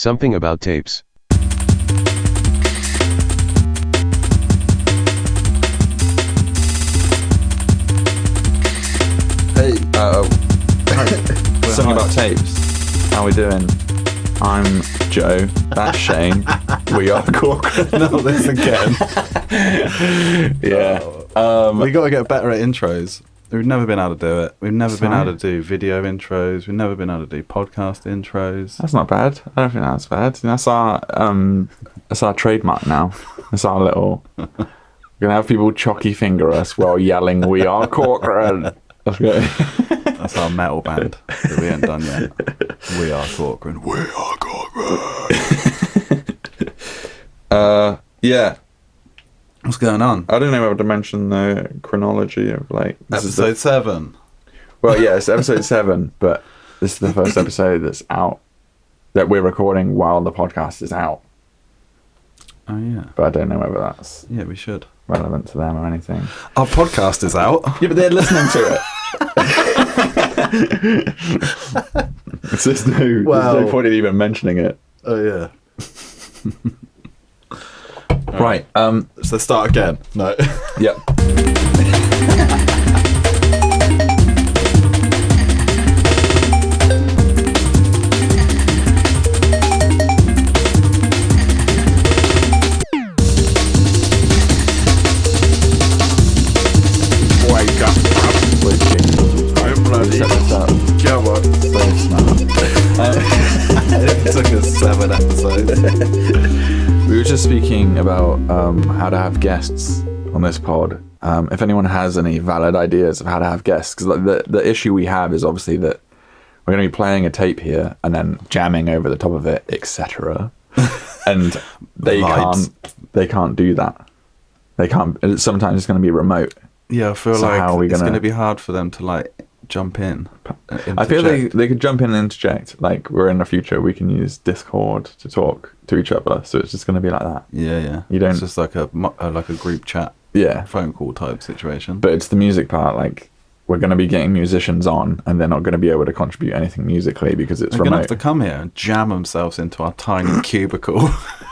Something about tapes. Hey, something about tapes. How we doing? I'm Joe. That's Shane. We are Corcoran. Not this again. Yeah. We got to get better at intros. We've never been able to do it. We've never been able to do video intros. We've never been able to do podcast intros. That's not bad. I don't think that's bad. That's our trademark now. That's our little. We're gonna have people chalky finger us while yelling, "We are Corcoran." That's good. That's our metal band that we ain't done yet. We are Corcoran. We are Corcoran. Yeah. What's going on? I don't know whether to mention the chronology of like Episode 7. Well, yeah, it's episode 7, but this is the first episode that's out that we're recording while the podcast is out. Oh yeah. But I don't know whether that's We should. relevant to them or anything. Our podcast is out. Yeah, but they're listening to it. There's no point in even mentioning it. Oh yeah. Right. So start again. No. Yep. Wake up. I'm bloody. Come on. So smart. It took us 7 episodes. We were just speaking about how to have guests on this pod. If anyone has any valid ideas of how to have guests, because like, the issue we have is obviously that we're going to be playing a tape here and then jamming over the top of it, etc. And they can't do that. They can't. Sometimes it's going to be remote. Yeah, I feel So like how are we it's gonna- going to be hard for them to like jump in. I feel interject. they could jump in and interject. Like we're in the future, we can use Discord to talk to each other. So it's just going to be like that. Yeah. You don't- It's just like a group chat, Yeah. phone call type situation. But it's the music part. Like we're going to be getting musicians on, and they're not going to be able to contribute anything musically because it's They're going to have remote. to come here and jam themselves into our tiny cubicle.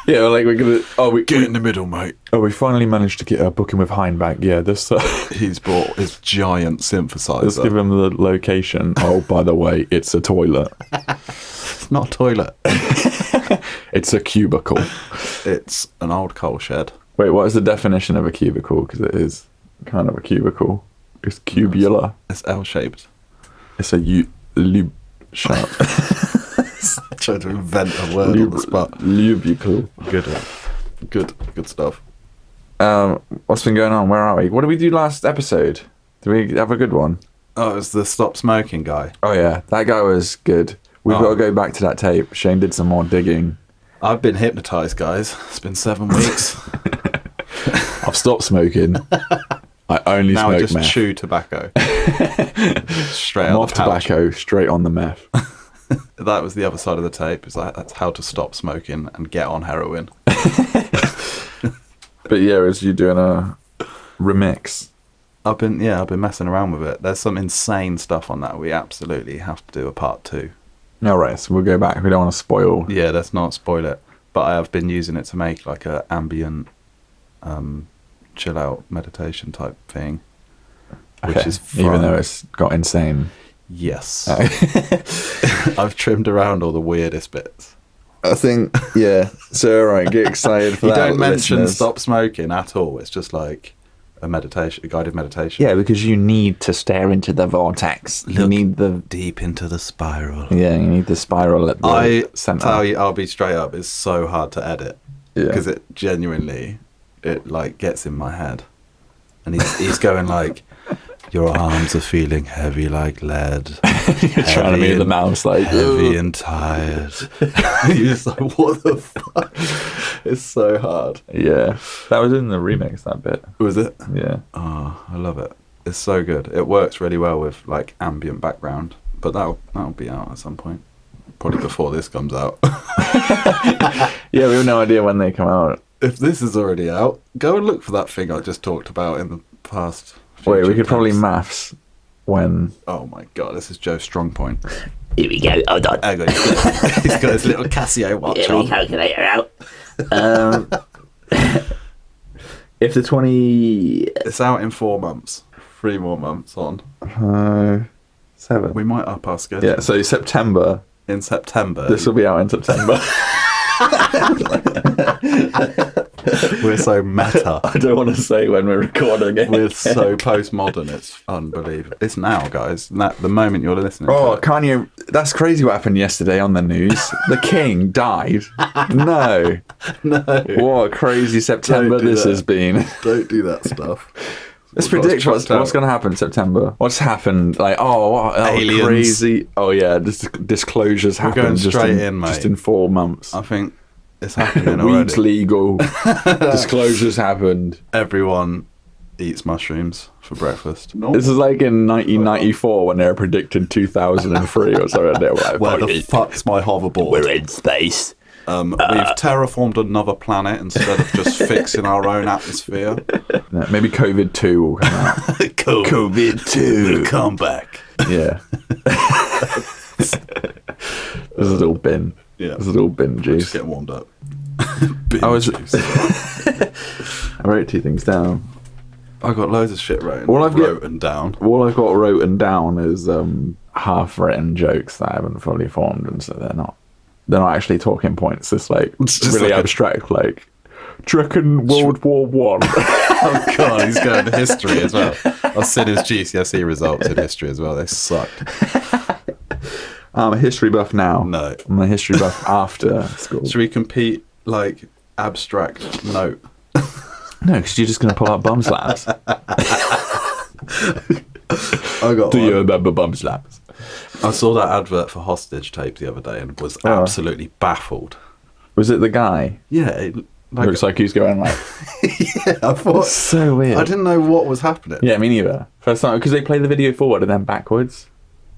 Yeah, like we're gonna. Get in the middle, mate. We finally managed to get a booking with Hein back. Yeah, this. He's brought his giant synthesizer. Let's give him the location. Oh, by the way, it's a toilet. It's not a toilet. It's a cubicle. It's an old coal shed. Wait, what is the definition of a cubicle? Because it is kind of a cubicle. It's cubular. It's L-shaped. It's a lube shop. I tried to invent a word on the spot. Lubicle. Good stuff. What's been going on? Where are we? What did we do last episode? Did we have a good one? Oh, it was the stop smoking guy. Oh yeah, that guy was good. We've got to go back to that tape. Shane did some more digging. I've been hypnotised, guys. It's been 7 weeks. I've stopped smoking. I only Now I smoke just meth. chew tobacco. Straight I'm out off the pouch. tobacco, straight on the meth. That was the other side of the tape. It's like that's how to stop smoking and get on heroin. But yeah, is you doing a remix? I've been messing around with it. There's some insane stuff on that. We absolutely have to do a part 2. All right, so we'll go back. We don't want to spoil. Yeah, let's not spoil it. But I have been using it to make like a ambient, chill out meditation type thing, which Okay, is fun. even though it's got insane. Yes. I've trimmed around all the weirdest bits. I think, yeah. So, all right, get excited for You that. don't mention listeners. stop smoking at all. It's just like a guided meditation. Yeah, because you need to stare into the vortex. You Look need the deep into the spiral. you need the spiral at the I center. tell you, I'll be straight up. It's so hard to edit Yeah. because it genuinely, it like gets in my head, and he's going like, your arms are feeling heavy like lead. You're trying to move the mouse like heavy and tired. You're just like, what the fuck? It's so hard. Yeah, that was in the remix. That bit. Was it? Yeah. Oh, I love it. It's so good. It works really well with like ambient background, but that'll be out at some point. Probably before this comes out. Yeah, we have no idea when they come out. If this is already out, go and look for that thing I just talked about in the past. Wait, we future could probably tapes. maths when... Oh my god, this is Joe's strong point. Here we go. Hold on. Hang on, he's got his little Casio watch Get on. my calculator out. If the 20... It's out in 4 months. 3 more months on. 7. We might up our schedule. Yeah, so September. In September. This will be out in September. We're so meta. I don't want to say when we're recording it. We're so postmodern. It's unbelievable. It's now, guys. The moment you're listening. Oh, to it. Kanye, that's crazy what happened yesterday on the news. The king died. No. No. What a crazy September Don't do this that. has been. Don't do that stuff. Let's predict what's going to happen in September. What's happened? Like, Aliens. Crazy. Oh, yeah, disclosures We're happen going straight in, mate. just in 4 months. I think it's happening Weed's already. legal. Disclosures happened. Everyone eats mushrooms for breakfast. This is like in 1994 when they were predicting 2003 or something. They were like, Where "Fuck the it." fuck's my hoverboard? We're in space. We've terraformed another planet instead of just fixing our own atmosphere. Yeah, maybe COVID-2 will come out. COVID-2 will come back. Yeah. This is all bin. Yeah. This is all bin juice. Just getting warmed up. I was- Juice. I wrote 2 things down. I got loads of shit written. All I've got- written down. All I've got written down is half-written jokes that I haven't fully formed, and so they're not actually talking points. It's like It's just really like abstract, like, do you reckon World War One? Oh god, he's going to history as well. I've seen his GCSE results in history as well. They sucked. I'm a history buff now. No. I'm a history buff after school. Should we compete like abstract note? No, because you're just going to pull out bum slaps. I got Do one. you remember bum slaps? I saw that advert for hostage tape the other day and was absolutely baffled. Was it the guy? Yeah, it, Looks like he's going like... yeah, I thought so weird. I didn't know what was happening. Yeah, me neither. First time, because they play the video forward and then backwards.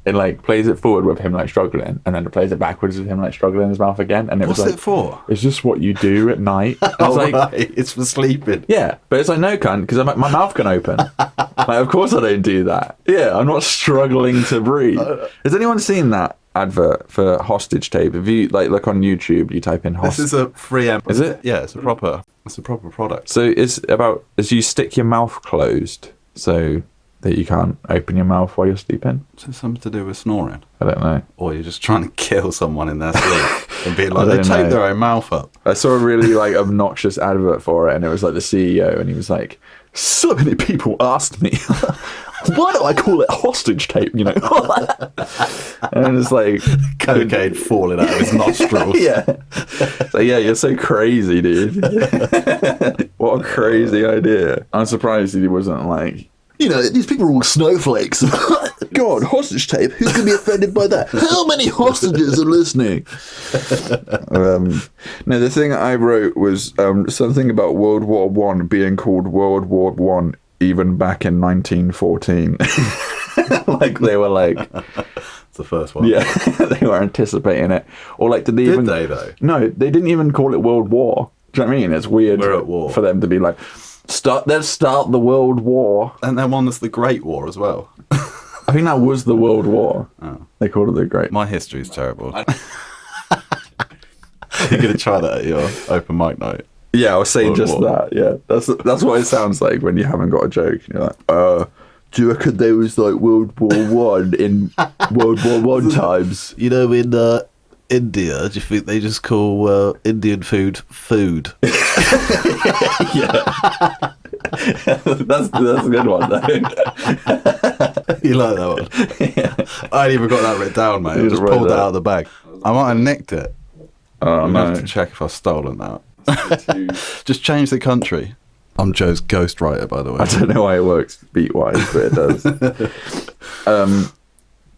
It like plays it forward with him like struggling, and then it plays it backwards with him like struggling in his mouth again. And it What's was like, it for? it's just what you do at night. I was like, Right, it's for sleeping. yeah, but it's like, no, cunt, because my mouth can open. Like, of course I don't do that. Yeah, I'm not struggling to breathe. Has anyone seen that advert for hostage tape? If you like look on YouTube, you type in This hostage. is a free M. Is it? Yeah, it's a proper product. So it's about as you stick your mouth closed so that you can't open your mouth while you're sleeping. Is it something to do with snoring? I don't know. Or you're just trying to kill someone in their sleep and be like, I they don't tape know. their own mouth up. I saw a really like obnoxious advert for it, and it was like the CEO, and he was like, "So many people asked me, why do I call it hostage tape?" You know, and it's like Cocaine falling out of his nostrils. yeah. So yeah, you're so crazy, dude. What a crazy idea. I'm surprised he wasn't like, you know, these people are all snowflakes. God, hostage tape? Who's going to be offended by that? How many hostages are listening? No, the thing I wrote was something about World War One being called World War One even back in 1914. Like they were like, It's the first one. yeah, they were anticipating it. Or like, did they though? No, they didn't even call it World War. Do you know what I mean? It's weird We're at war. for them to be like, let's start the World War. And then one that's the Great War as well. I think that was the World War. Oh. They called it the Great. My history's terrible. You're going to try that at your open mic night? Yeah, I was saying World just War. that. Yeah, that's what it sounds like when you haven't got a joke. And you're like, do you reckon there was like World War One in World War One times? You know, in India, do you think they just call Indian food food? Yeah, that's a good one though. You like that one? Yeah. I ain't even got that written down, mate. I You just just wrote pulled it that. out of the bag. I might have nicked it. Oh I'm going to have no. to check if I've stolen that. Just change the country. I'm Joe's ghostwriter, by the way. I don't know why it works beat wise, but it does.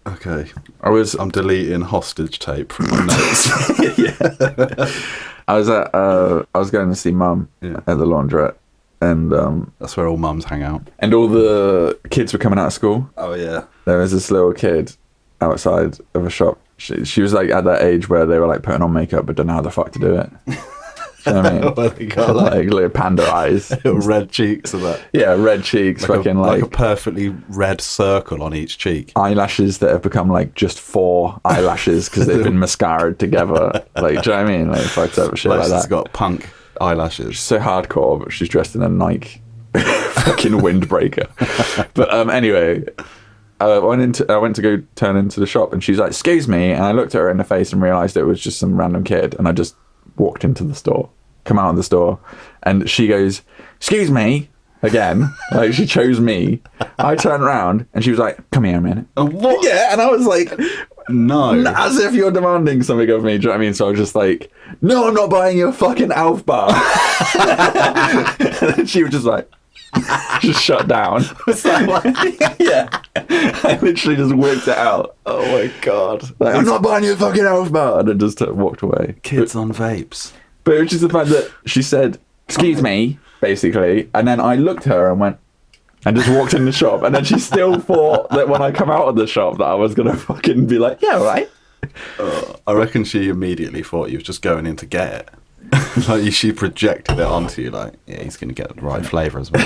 Okay. I'm deleting hostage tape from my notes. I was going to see Mum Yeah. at the laundrette, and That's where all mums hang out. all the kids were coming out of school. Oh, yeah. There was this little kid outside of a shop. She was like at that age where they were like putting on makeup but don't know how the fuck to do it. Do you know what I mean? Well, they got like little panda eyes. red cheeks and that. Yeah, red cheeks, fucking like a perfectly red circle on each cheek. eyelashes that have become like just 4 eyelashes because they've been mascaraed together. Like, do you know what I mean? Like fucked up shit like that. She's got punk eyelashes. She's so hardcore, but she's dressed in a Nike fucking windbreaker. But anyway, I went to go turn into the shop, and she's like, "Excuse me," and I looked at her in the face and realised it was just some random kid, and I just walked into the store, come out of the store, and she goes, "Excuse me," again, like she chose me. I turned around and she was like, "Come here a minute." What? Yeah, and I was like, No. as if you're demanding something of me. Do you know what I mean? So I was just like, "No, I'm not buying your fucking Alf bar." And then she was just like, just shut down. Yeah, I literally just whipped it out. Oh my god. Like, "I'm not buying your fucking Alf bar," and then just walked away. Kids on vapes. But it was just the fact that she said, "Excuse me," basically, and then I looked at her and went, and just walked in the shop, and then she still thought that when I come out of the shop that I was gonna fucking be like, "Yeah, all right." I reckon she immediately thought you was just going in to get it. Like she projected it onto you, like, yeah, he's going to get the right flavour as well.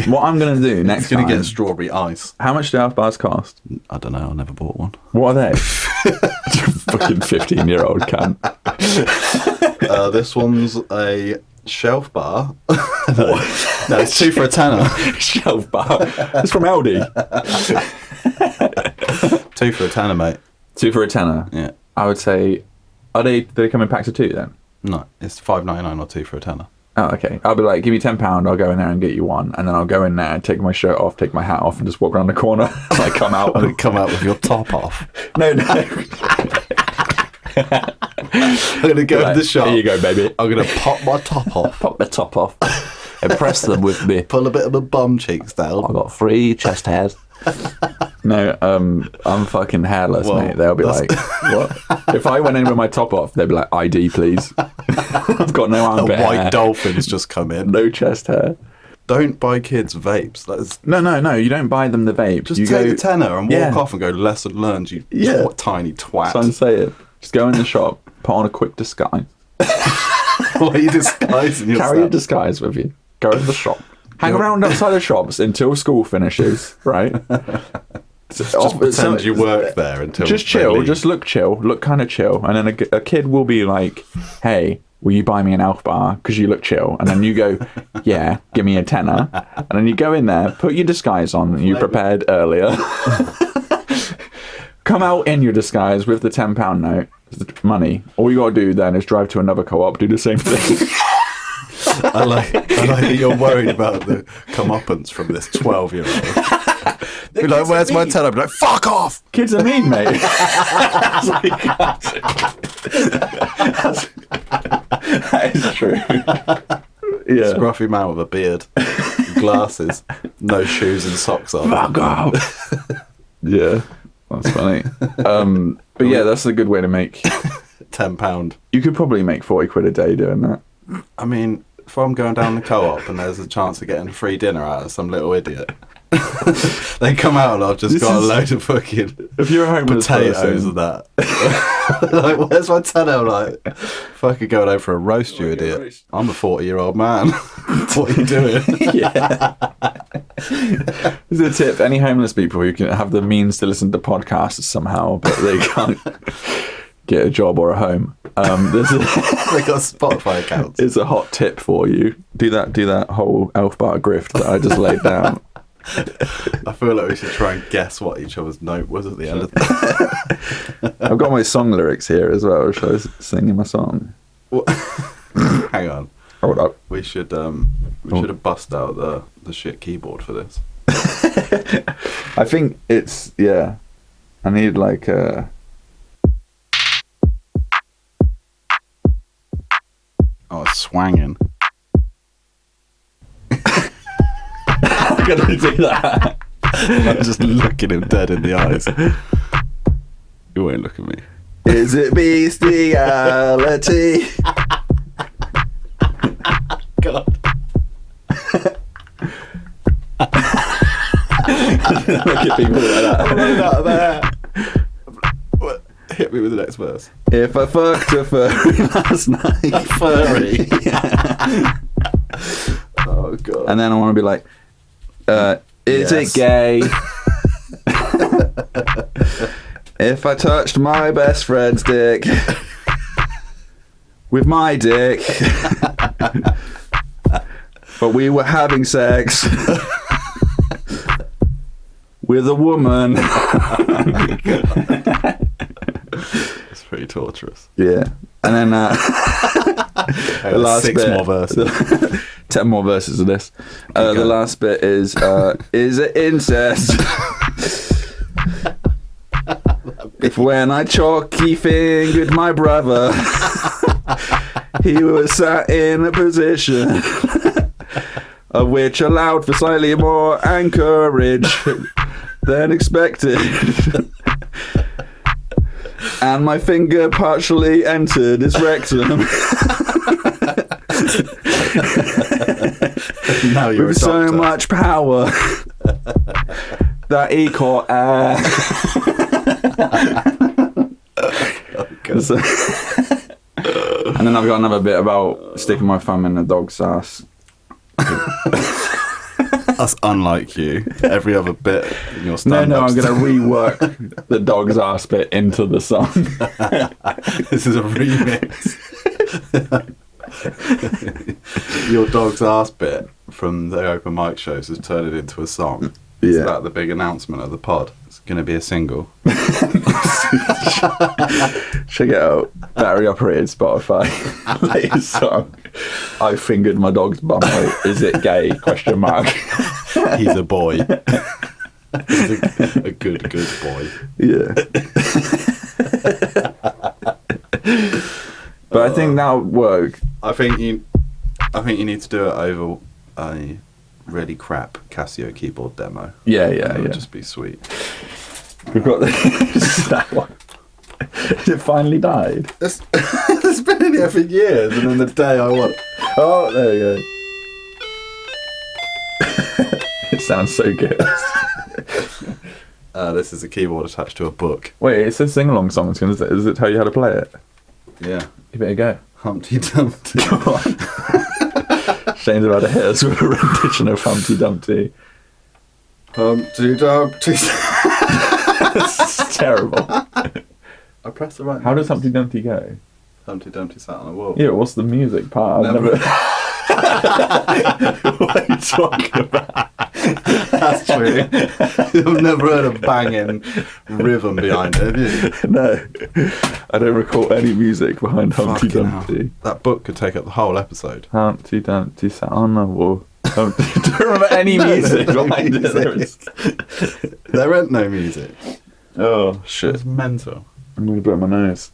What I'm gonna do next He's going time? to get strawberry ice. How much do Alf bars cost? I don't know, I never bought one. What are they? Fucking 15-year-old cunt. This one's a shelf bar. No, it's 2 for a tenner. Shelf bar. It's from Aldi. 2 for a tenner, mate. 2 for a tenner. Yeah. I would say, do they come in packs of 2 then? No, it's $5.99 or 2 for a tenner. Oh, okay. I'll be like, give me £10, I'll go in there and get you one, and then I'll go in there and take my shirt off, take my hat off, and just walk around the corner. And I come out and Come out with your top off. no. I'm going to go in the shop. Here you go, baby. I'm going to pop my top off. Pop the top off. Impress them with me. Pull a bit of my bum cheeks down. I've got 3 chest hairs. No, I'm fucking hairless, Well, mate. They'll be like, what? If I went in with my top off, they'd be like, "ID, please." I've got no The armpit white hair, dolphins just come in. no chest hair. Don't buy kids vapes. That's No. You don't buy them the vape. just you take go, the tenner and walk Yeah. off and go, lesson learned, you Yeah. tiny twat. So I'm saying, just go in the shop, put on a quick disguise, What are you disguising yourself? carry a disguise with you, go in the shop, hang around outside the shops until school finishes, right? Just pretend you work there until Just they chill, leave. just look kind of chill, and then a kid will be like, "Hey, will you buy me an Alf bar? Because you look chill." And then you go, "Yeah, give me a tenner." And then you go in there, put your disguise on that you prepared earlier. Come out in your disguise with the £10 note, the money. All you got to do then is drive to another co-op, do the same thing. I like that you're worried about the comeuppance from this 12-year-old. Be like, "Where's my tenner?" Be like, "Fuck off!" Kids are mean, mate. That is true. Yeah. Scruffy man with a beard, glasses, no shoes and socks on. Fuck off. Yeah, that's funny. But yeah, that's a good way to make. £10. You could probably make 40 quid a day doing that. I mean, if I'm going down the co-op and there's a chance of getting a free dinner out of some little idiot, they come out and I've just got a load of fucking If you're a homeless potatoes person, and that. Like, where's my tenner? I'm like, fucking going over for a roast, you idiot. I'm a 40-year-old man. What are you doing? yeah. This is a tip. Any homeless people who can have the means to listen to podcasts somehow, but they can't get a job or a home. This is They got Spotify accounts. it's a hot tip for you. Do that whole Elf bar grift that I just laid down. I feel like we should try and guess what each other's note was at the end of the I've got my song lyrics here as well. Shall I sing in my song? Hang on. Hold up. We should have bust out the shit keyboard for this. I think it's I need like a. Oh, it's swanging. I'm gonna do that. I'm just looking him dead in the eyes. You won't look at me. Is it bestiality? God. Look at people like that. Out of there. Hit me with the next verse. If I fucked a furry last night. A furry. Yeah. Oh god. And then I want to be like, is Yes. it gay? If I touched my best friend's dick with my dick, but we were having sex with a woman. It's pretty torturous. Yeah. And then the last 6 bit, more verses. 10 more verses of this. The go. last bit is it incest? If when I chalky fingered my brother, he was sat in a position of which allowed for slightly more anchorage than expected. And my finger partially entered his rectum. Now you're With a so doctor. much power that he caught air. So- and then I've got another bit about sticking my thumb in a dog's ass. That's unlike you. Every other bit in your No, stand-up. I'm going to rework the dog's ass bit into the song. This is a remix. Your dog's ass bit from the open mic shows has turned it into a song. It's Yeah. about the big announcement of the pod. It's going to be a single. Check it out. Battery operated Spotify. Latest song. I fingered my dog's bum. Is it gay? Question mark. He's a boy. He's a good boy. Yeah. But I think that'll work. I think you need to do it over a really crap Casio keyboard demo. Yeah, It yeah, would yeah. just be sweet. We've got that one. It finally died. It's been in here for years, and then the day I want. Oh, there you go. It sounds so good. This is a keyboard attached to a book. Wait, it says sing-along songs. Does it tell you how to play it? Yeah. You better go. Humpty Dumpty. Come on. Shane's about to hit us with a rendition of Humpty Dumpty. Humpty Dumpty. It's terrible. I pressed the right. How does Humpty Dumpty go? Humpty Dumpty sat on a wall. Yeah, what's the music part? I've never... What are you talking about? That's true. You've never heard a banging rhythm behind it, have you? No, I don't recall any music behind Humpty Fucking hell. Dumpty. That book could take up the whole episode. Humpty Dumpty sat on the wall. Humpty... don't remember any music no behind it. There is... There ain't no music. Oh, shit. It's mental. I'm going to blow my nose.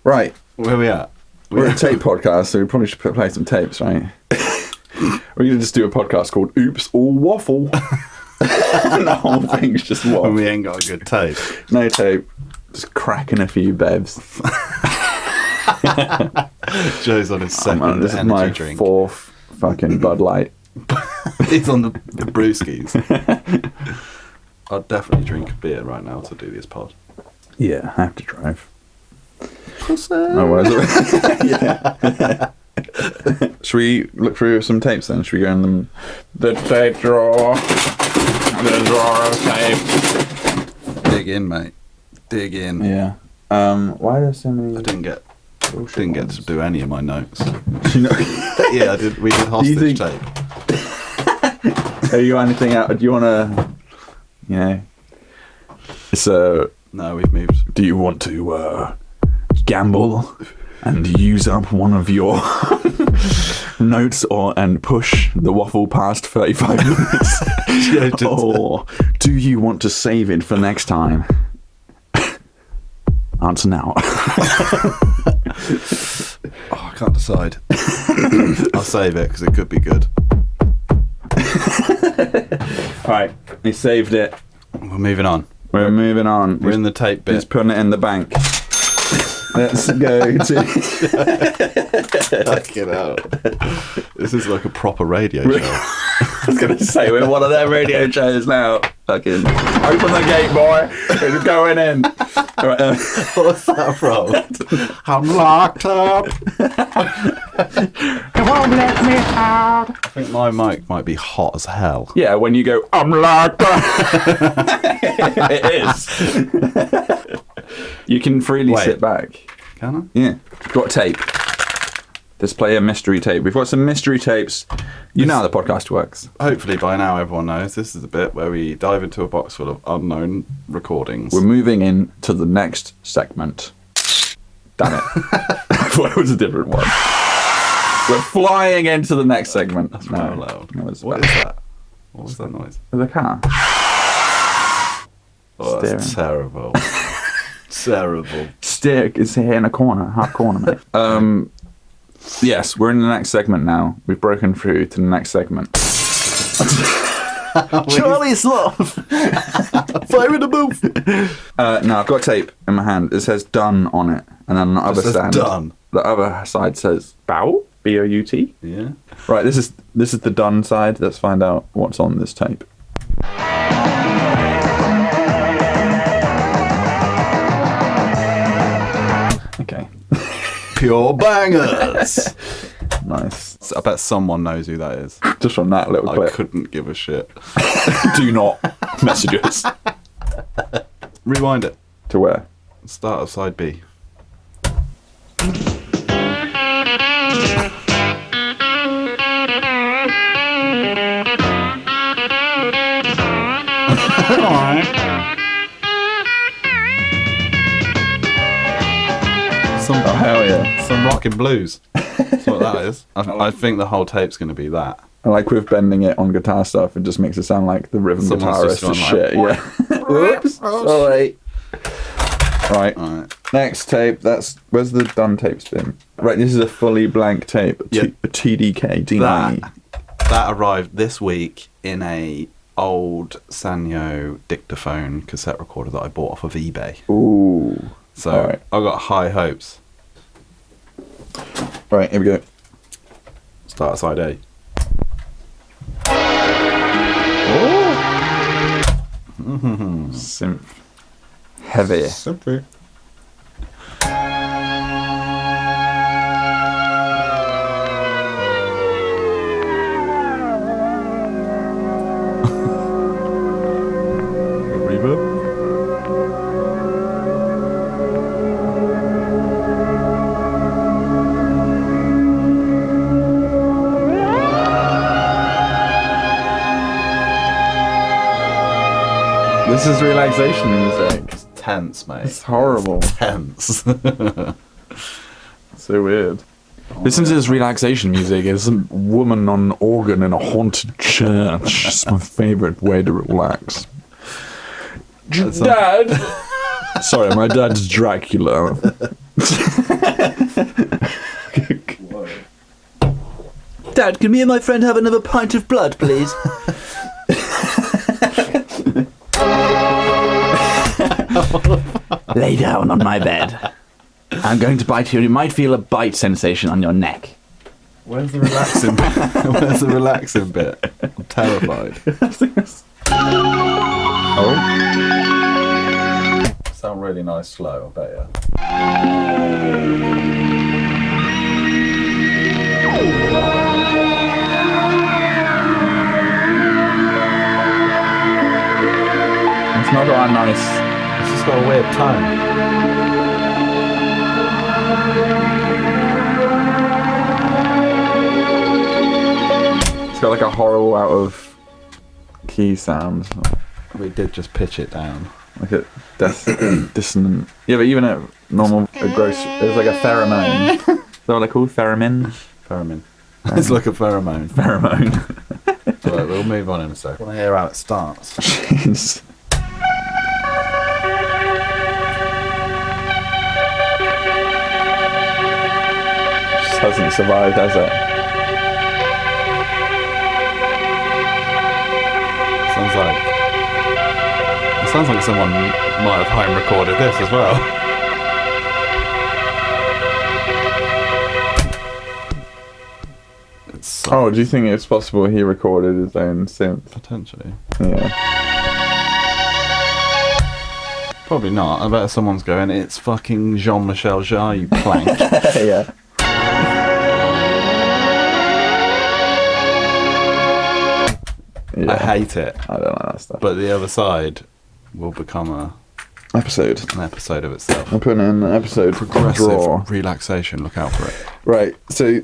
Right. Where are we at? We're a tape podcast, so we probably should play some tapes, right? We're going to just do a podcast called Oops All Waffle. And the whole thing's just When waffle. we ain't got a good tape. No tape. Just cracking a few bevs. Joe's on his Oh, second man, this is energy my drink. fourth fucking Bud Light. He's on the brewskis. I'll definitely drink a beer right now to do this pod. Yeah, I have to drive. Oh, Otherwise, yeah. Should we look through some tapes then? Should we go in them? The tape drawer. The drawer of tape. dig in, mate. Dig in. Yeah. Why are there so many? I didn't get bullshit to ones? do any of my notes. You know, Yeah, I did. We did Do you hostage think- tape. have you got anything out? Do you want to? You know. So, No, we've moved. do you want to gamble and use up one of your notes and push the waffle past 35 minutes? Yeah, just- Or Do you want to save it for next time? Answer now. I can't decide. I'll save it because it could be good. Right, we saved it. We're moving on. We're moving on. We're in the tape bit. He's putting it in the bank. Let's go to... Fucking hell. This is like a proper radio show. I was going to say, we're one of their radio shows now. Fucking open the gate, boy. It's going in. Right, What's that from? I'm locked up. you won't let me out. I think my mic might be hot as hell. Yeah, when you go, I'm locked up. It is. You can freely sit back. Can I? Yeah. We've got tape. Let's play a mystery tape. We've got some mystery tapes. You know how the podcast works. Hopefully by now everyone knows this is the bit where we dive into a box full of unknown recordings. We're moving in to the next segment. Damn it. I thought it was a different one. We're flying into the next segment. That's very loud. That was What bad. is that? What was that noise? There's a car. Oh, that's terrible. Terrible. Stick is here in a corner, half corner, mate. Yes, we're in the next segment now. We've broken through to the next segment. Charlie Sloth. Fire in the booth. No, I've got tape in my hand. It says "done" on it, and then on the other says side, done. the other side says "bow," B-O-U-T. Yeah. Right, this is the done side. Let's find out what's on this tape. Okay. Pure bangers. Nice. I bet someone knows who that is. Just from that little I clip. couldn't give a shit. Do not message us. Rewind it. To where? Start of side B. Some, Oh, hell yeah. some rockin' blues. That's what that is. I think the whole tape's going to be that. I like with bending it on guitar stuff, it just makes it sound like the rhythm Someone's guitarist just is gone shit. like, Yeah. Oops. Sorry. Right. Alright. Next tape. Where's the done tapes been? Right. This is a fully blank tape. Yeah. A TDK D90. That arrived this week in a old Sanyo dictaphone cassette recorder that I bought off of eBay. Ooh. So Alright. I got high hopes. Right. Here we go. Start at side A. Synth. Heavy. Simply. Reverb. This is relaxation music. It's tense, mate. It's horrible. Tense. So weird. Listen to this relaxation music. It's a woman on an organ in a haunted church. It's my favourite way to relax. Dad! Sorry, my dad's Dracula. Dad, can me and my friend have another pint of blood, please? Lay down on my bed. I'm going to bite you. You might feel a bite sensation on your neck. Where's the relaxing bit? Where's the relaxing bit? I'm terrified. Oh. Sound really nice slow, I bet you. It's not that nice. It's just got a weird tone. It's got like a horrible out of key sound. We did just pitch it down. Like a dissonant. Yeah, but even at normal, a gross, there's like a pheromone. Is that what they're called? Theremin? Pheromone. It's like a pheromone. Pheromone. Right, we'll move on in a second. I want to hear how it starts. Jeez. Just hasn't survived, has it? Sounds like someone might have home recorded this as well. Oh, do you think it's possible he recorded his own synth? Potentially. Yeah. Probably not. I bet someone's going, it's fucking Jean-Michel Jarre, you plank. Yeah. I hate it. I don't like that stuff. But the other side will become an Episode. episode of itself. I'm putting in an episode for Progressive draw. relaxation. Look out for it. Right, so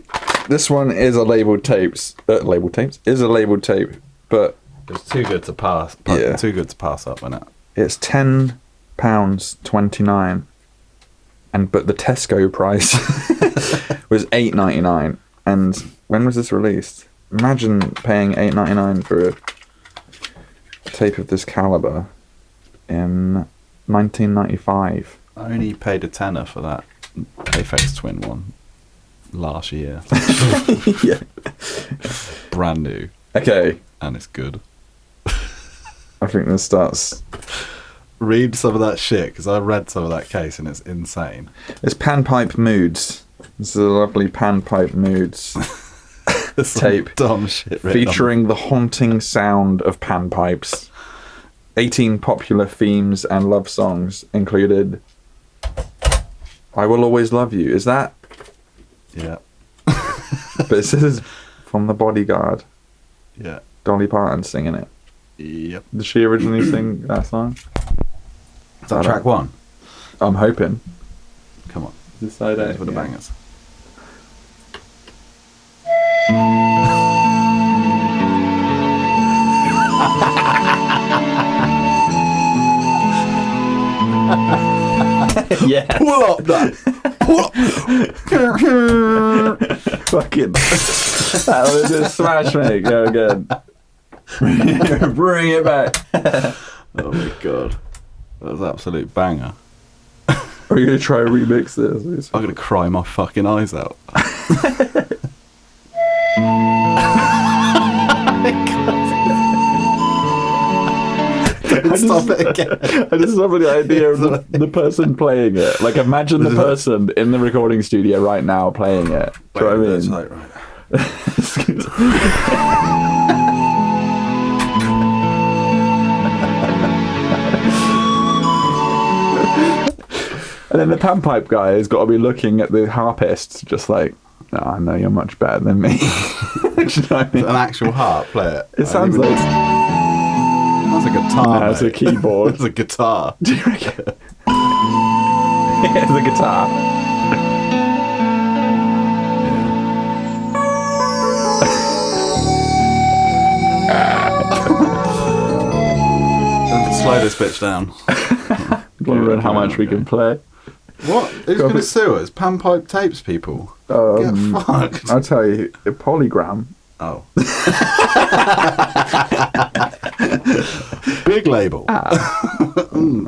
this one is a labelled tapes. Is a labelled tape, but It's too good to pass. Yeah. Too good to pass up, isn't it? it's £10.29, but the Tesco price was £8.99. And when was this released? Imagine paying £8.99 for a tape of this caliber in 1995. I only paid a tenner for that Aphex Twin one last year. Yeah. Brand new. Okay, And it's good. I think this starts. Read some of that shit, because I read some of that case and it's insane. It's Panpipe Moods. This is a lovely Panpipe Moods tape Dumb shit written featuring the haunting sound of panpipes. 18 popular themes and love songs included I Will Always Love You. Is that? Yeah. But this is from The Bodyguard. Yeah. Dolly Parton singing it. Yep. Did she originally sing that song? Is that track one? I'm hoping. Come on. This side Those out. were the bangers. Yeah. Pull up that. Fucking. That was a smash, mate. Go again. Bring it back. Oh my god. That was an absolute banger. Are you going to try and remix this? I'm going to cry my fucking eyes out. Stop it again. I just love the idea of the person playing it. Like, imagine the person in the recording studio right now playing it. Do you know what I mean? Like, right. And then the panpipe guy has got to be looking at the harpist, just like, no, I know you're much better than me. Do you know what I mean? An actual harp, play it. It sounds like That's a guitar. no, it's a mate. keyboard. It's a guitar. Do you reckon? Yeah, it's a guitar. Slow this bitch down. Wondering how much we can play. What? Who's Go going to for- sue us? Panpipe Tapes people. Get fucked. I'll tell you, a polygram. Oh. Big label.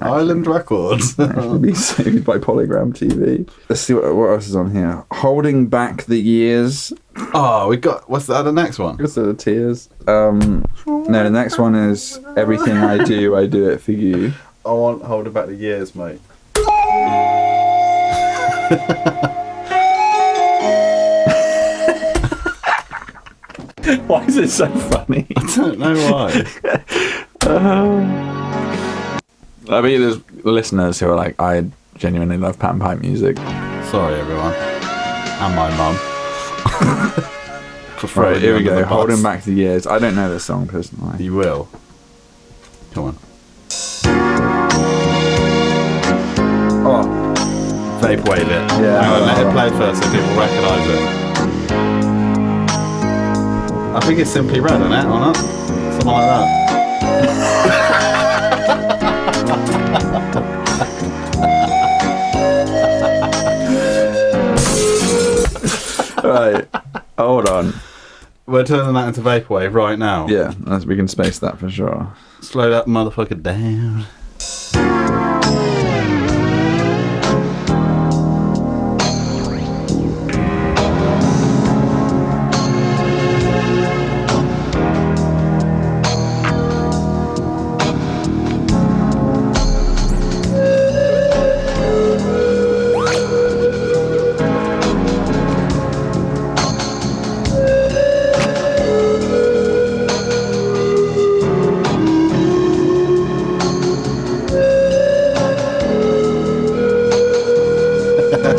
Island Records. Should be sued by Polygram TV. Let's see what else is on here. Holding Back the Years. Oh, we got. What's that? The next one. Just the tears. No, the next one is Everything I Do It For You. I want Holding Back the Years, mate. Why is it so funny? I don't know why. I mean, there's listeners who are like, I genuinely love panpipe music. Sorry, everyone. And my mum. For Right, throwing here we you under go. the bus. Holding Back the Years. I don't know this song personally. You will. Come on. Oh, Vaporwave it. Yeah. Hang on, let it play first so people recognise it. I think it's Simply Red, isn't it? Or not? Something like that. right. Hold on. We're turning that into vaporwave right now. Yeah, we can space that for sure. Slow that motherfucker down.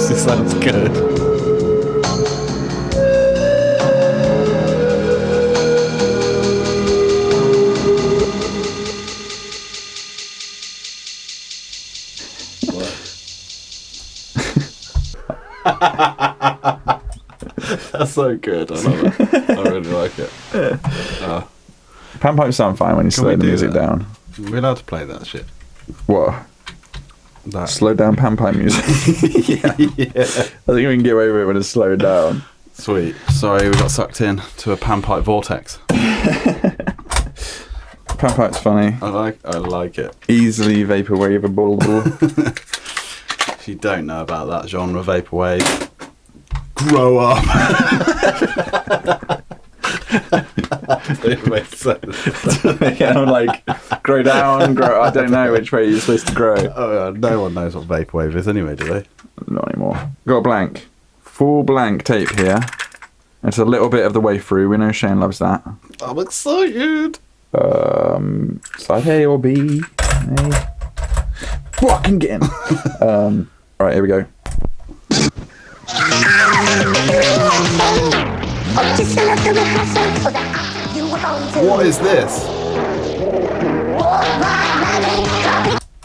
This sounds good. That's so good. I love it. I really like it. Panpipes sound fine when you slow the music down. We're allowed to play that shit. What? That. Slow down panpipe music. Yeah. I think we can get away with it when it's slowed down. Sweet. Sorry, we got sucked in to a panpipe vortex. Panpipe's funny. I like it. Easily vaporwaveable. If you don't know about that genre, vaporwave, grow up. It makes sense. I'm like, grow down, grow. I don't know which way you're supposed to grow. Oh, no one knows what vaporwave is anyway, do they? Not anymore. Got a blank. Full blank tape here. It's a little bit of the way through. We know Shane loves that. I'm excited. Side A or B. A. Fucking get in. Alright, here we go. What is this?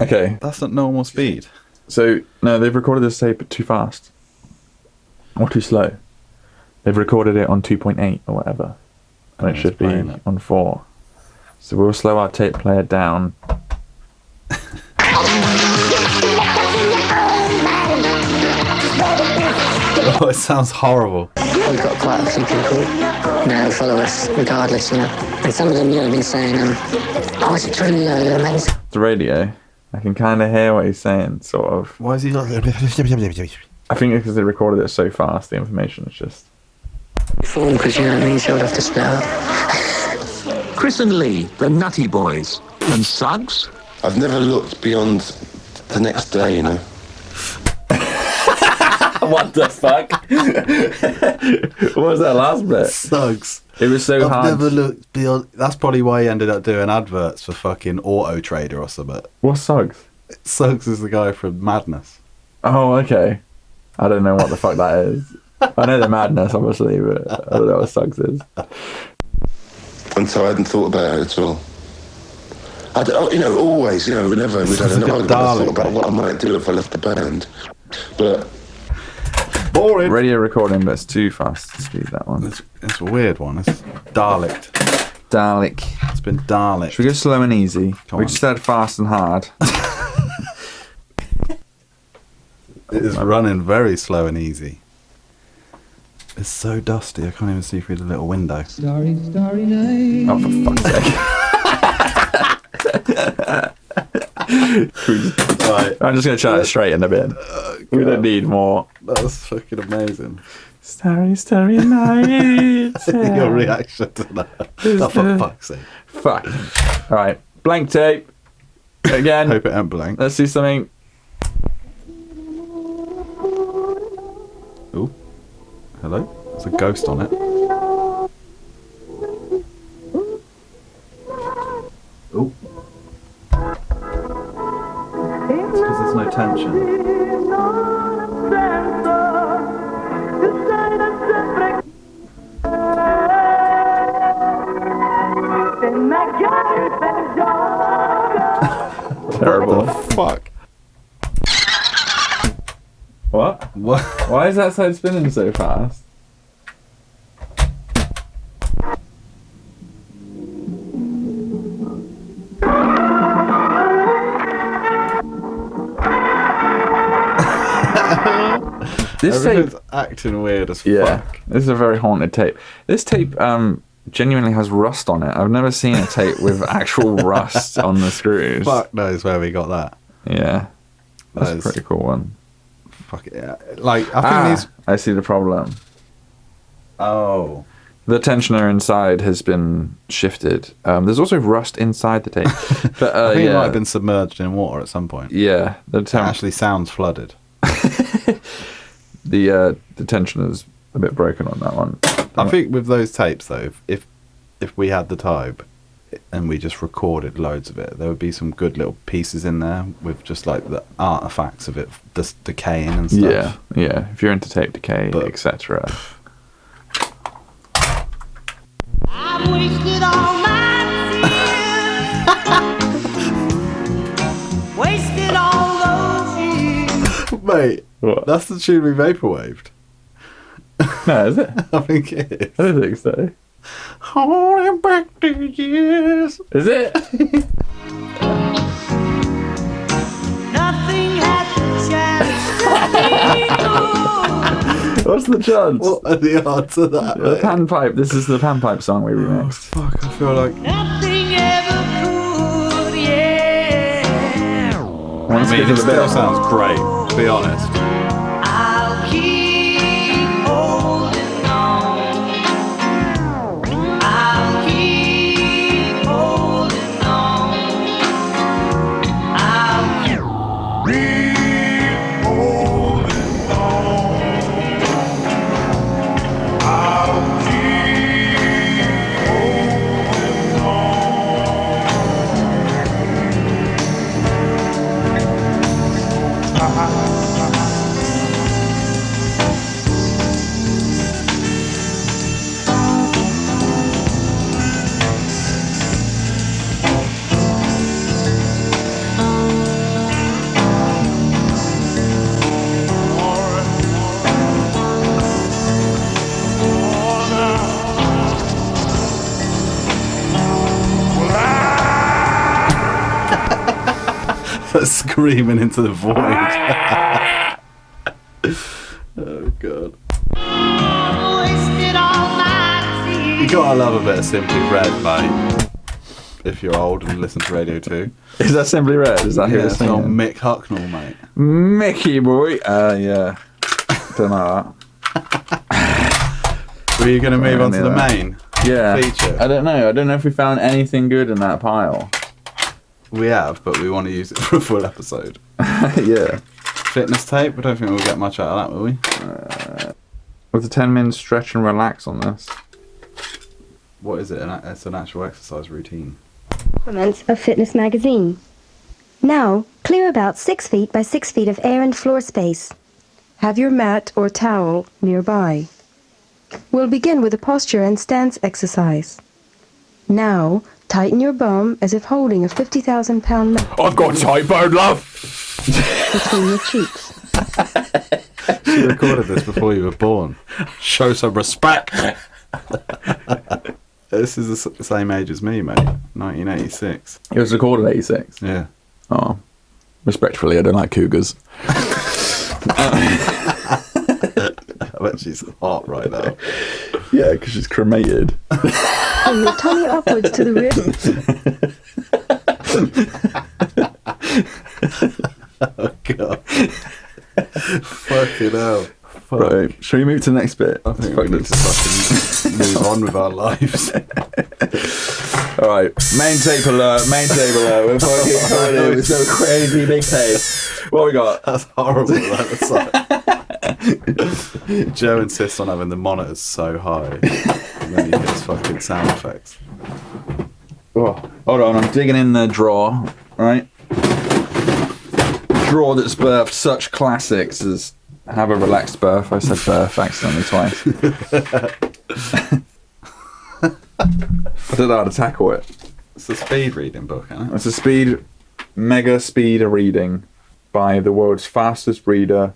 Okay, That's at normal speed. so no, they've recorded this tape too fast. Or too slow. They've recorded it on 2.8 or whatever. And it it's should be playing it. on 4. So we'll slow our tape player down. Oh, it sounds horrible. We've got quite a few people, who follow us regardless, And some of them, have been saying, oh, is it true, amazing? The radio, I can kind of hear what he's saying, sort of. Why is he like... I think it's because they recorded it so fast, the information is just... Form, because you know what I mean, so I'd have to spell. Chris and Lee, the Nutty Boys. And Suggs? I've never looked beyond the next day, What the fuck? What was that last bit? Suggs. It was so hard. I've never looked beyond... That's probably why he ended up doing adverts for fucking Auto Trader or something. What's Suggs? Suggs is the guy from Madness. Oh, okay. I don't know what the fuck that is. I know the Madness, obviously, but I don't know what Suggs is. And so I hadn't thought about it at all. Always, whenever we'd had an argument, I thought about what I might do if I left the band. But... Boring. Radio recording, but it's too fast to speed, that one. It's a weird one. It's Daleked. Dalek. It's been Daleked. Should we go slow and easy? Come We on. just said fast and hard. It is running very slow and easy. It's so dusty, I can't even see through the little window. Starry, starry night. Oh, for fuck's sake. Right, I'm just going to chat it straight in the bin. We don't need more. that was fucking amazing. Starry, starry night. Your reaction to that. Oh, for fuck's sake. Fuck. Alright, blank tape. Again. Hope it ain't blank. Let's see something. Ooh. Hello? There's a ghost on it. Ooh. It's because there's no tension. Terrible. What the fuck? What? What? Why is that side spinning so fast? This Everything's tape, acting weird as yeah, fuck. this is a very haunted tape. This tape genuinely has rust on it. I've never seen a tape with actual rust on the screws. Fuck knows where we got that. Yeah, that's That a is- pretty cool one. Fuck it, yeah. Like, I think these... I see the problem. Oh. The tensioner inside has been shifted. There's also rust inside the tape. But I think yeah, it might have been submerged in water at some point. yeah, It actually sounds flooded. the tensioner's a bit broken on that one. I think with those tapes, though, if we had the time and we just recorded loads of it, there would be some good little pieces in there with just like the artifacts of it just decaying and stuff. Yeah. If you're into tape decay, But- etc. I've wasted all my tears. Wasted all those years. Mate, What? that's the tune we vaporwaved. No, is it? I think it is. I don't think so. Holding back the years. Is it? Nothing had the chance to be good. What's the chance? What are the odds of that, The mate? panpipe. This is the panpipe song we Oh, remixed. fuck, I feel like... Nothing ever could, yeah. I I mean, it still sounds great, to be honest. I'll keep holding on. I'll keep holding on. I'll keep Screaming into the void. Oh, God. wasted all my You tears. gotta love a bit of Simply Red, mate. If you're old and listen to Radio 2. Is that Simply Red? Is that who Yeah, it's it's old singing? Mick Hucknall, mate. Mickey boy. Yeah. Don't know Were you going to move on to the Yeah. main that. Yeah. feature? I don't know. I don't know if we found anything good in that pile. We have, but we want to use it for a full episode. Yeah. Fitness tape? I don't think we'll get much out of that, will we? With a 10-minute stretch and relax on this. What is it? It's an actual exercise routine. Supplements of Fitness Magazine. Now, clear about 6 feet by 6 feet of air and floor space. Have your mat or towel nearby. We'll begin with a posture and stance exercise. Now, tighten your bum as if holding a 50,000-pound mat I've got tight bone, love! between your cheeks. She recorded this before you were born. Show some respect. This is the same age as me, mate. 1986. It was recorded 86. Yeah. Oh. Respectfully, I don't like cougars. I bet she's hot right now. Yeah, because she's cremated. Bring your tummy upwards to the ribs. Oh, God. Fucking hell. Fuck. Right, shall we move to the next bit? I think we need to fucking move on with our lives. Alright, main tape alert. We're fucking going in with some crazy big tape. What we got? That's horrible. That's like... Joe insists on having the monitors so high, and then he gets fucking sound effects. Oh, hold on, I'm digging in the drawer, right? Drawer that's birthed such classics as Have a Relaxed Birth. I said birth accidentally twice. I don't know how to tackle it. It's a speed reading book, isn't it? It's a mega speed reading by the world's fastest reader,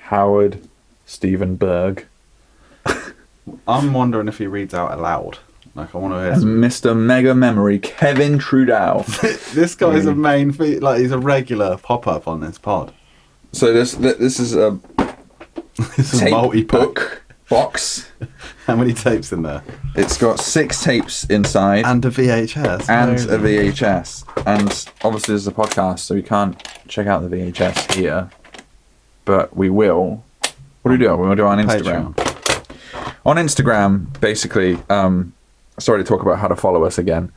Howard Stephen Berg. I'm wondering if he reads out aloud. Like, I want to hear. And Mr. Mega Memory, Kevin Trudeau. This guy's a he's a regular pop up on this pod. So this is a This is tape multi-pack. book box. How many tapes in there? It's got 6 tapes inside And a VHS. and No. a VHS. And obviously, this is a podcast, so we can't check out the VHS here. But we will. What do we do? We'll do it on Instagram. On Instagram, basically, sorry to talk about how to follow us again.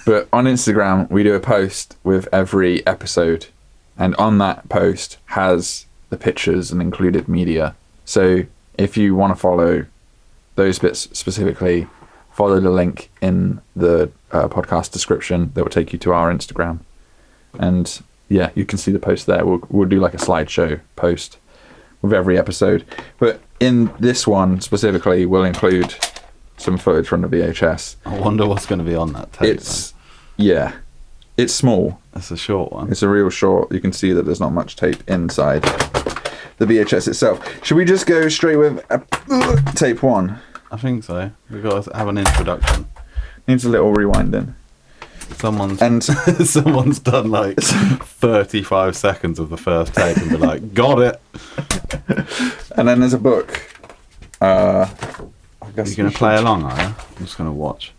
But on Instagram, we do a post with every episode. And on that post has the pictures and included media. So if you want to follow those bits specifically, follow the link in the podcast description that will take you to our Instagram. And yeah, you can see the post there. We'll do like a slideshow post with every episode. But in this one specifically, we'll include some footage from the VHS. I wonder what's going to be on that tape. It's small. It's a short one. It's a real short. You can see that there's not much tape inside the VHS itself. Should we just go straight with tape 1? I think so. We've got to have an introduction. Needs a little rewinding. Someone's done like 35 seconds of the first tape and be like, got it. And then there's a book. I guess You're going to play along, are you? I'm just going to watch.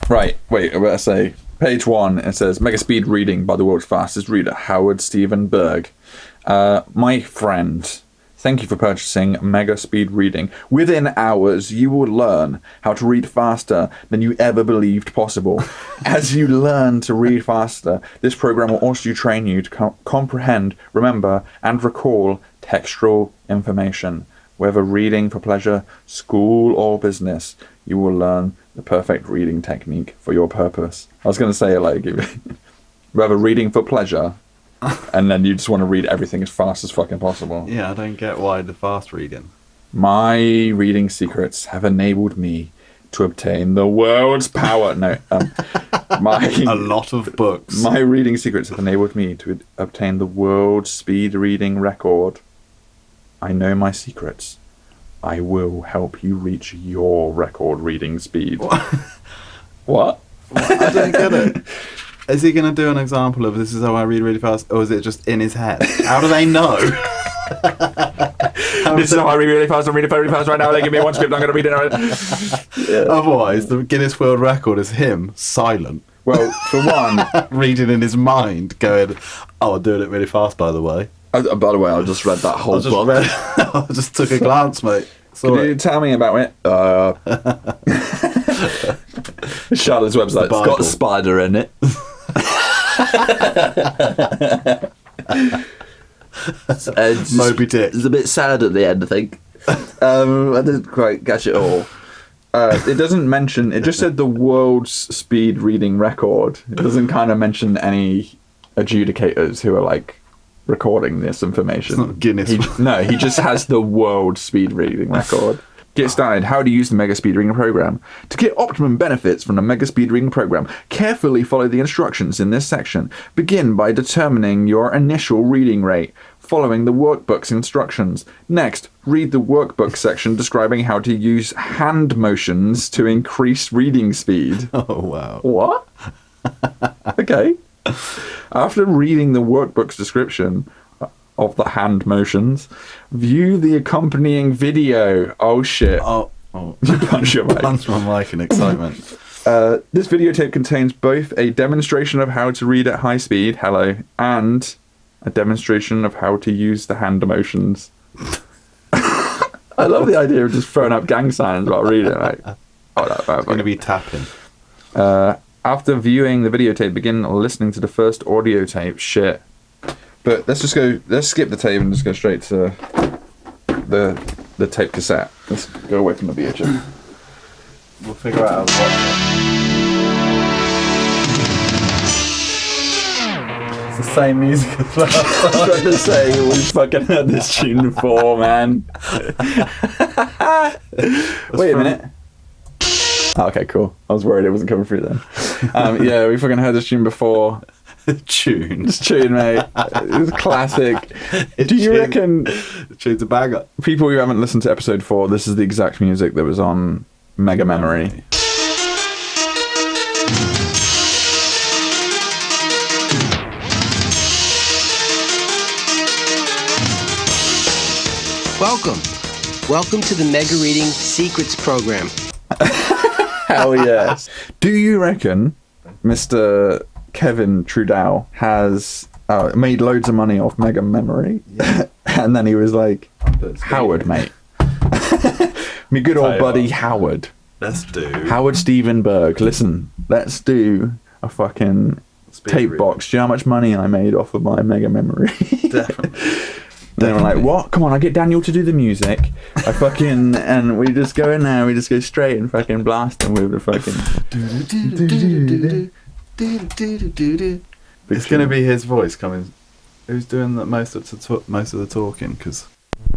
Right, wait, I better say, page 1, it says, Mega Speed Reading by the world's fastest reader, Howard Stephen Berg. My friend, thank you for purchasing Mega Speed Reading. Within hours, you will learn how to read faster than you ever believed possible. As you learn to read faster, this program will also train you to comprehend, remember, and recall textual information. Whether reading for pleasure, school, or business, you will learn the perfect reading technique for your purpose. I was going to say, like, whether reading for pleasure, and then you just want to read everything as fast as fucking possible. Yeah, I don't get why the fast reading. My reading secrets have enabled me to obtain the world's power. No, A lot of books. My reading secrets have enabled me to obtain the world's speed reading record. I know my secrets. I will help you reach your record reading speed. What? I don't get it. Is he going to do an example of this is how I read really fast, or is it just in his head? How do they know? This is how I read really fast. I'm reading really fast right now. They give me one script. I'm going to read it. Yeah. Otherwise, the Guinness World Record is him, silent. Well, for one... reading in his mind, going, oh, I'm doing it really fast, by the way. By the way, I just read that whole book. I just took a glance, mate. Can you tell me about it? Charlotte's website. It's got a spider in it. Moby Dick. It's a bit sad at the end, I think. I didn't quite catch it all. It doesn't mention... It just said the world's speed reading record. It doesn't kind of mention any adjudicators who are, like, recording this information. It's not Guinness. He just has the world speed reading record. Get started. How to use the Mega Speed Reading program. To get optimum benefits from the Mega Speed Reading program, carefully follow the instructions in this section. Begin by determining your initial reading rate, following the workbook's instructions. Next, read the workbook section describing how to use hand motions to increase reading speed. Oh, wow. What? Okay. After reading the workbook's description of the hand motions, view the accompanying video. Oh shit. Oh. You punch your mic. Punch my mic in excitement. This videotape contains both a demonstration of how to read at high speed, hello, and a demonstration of how to use the hand motions. I love the idea of just throwing up gang signs while reading. Like, It's going to be tapping. After viewing the videotape, begin listening to the first audio tape. Shit. But let's skip the tape and just go straight to the tape cassette. Let's go away from the VHS. We'll figure out how to watch it. It's the same music as last time. I was trying to say we fucking heard this tune before, man. Wait a minute. Oh, okay, cool. I was worried it wasn't coming through then. Yeah, we fucking heard this tune before. Tune. This tune, mate. It was classic. Do you reckon... Tune's a banger. People who haven't listened to episode 4, this is the exact music that was on Mega Memory. Welcome to the Mega Reading Secrets program. Hell yes. Do you reckon Mr. Kevin Trudeau has made loads of money off Mega Memory? Yeah. And then he was like, Howard, mate. Me good old buddy Howard. Let's do Howard Stephen Berg. Listen, let's do a fucking tape box. Do you know how much money I made off of my Mega Memory? Definitely. They were like, what? Come on, I get Daniel to do the music. And we just go in there, we just go straight and fucking blast them with the fucking... It's going to be his voice coming. Who's doing most of the talking? Because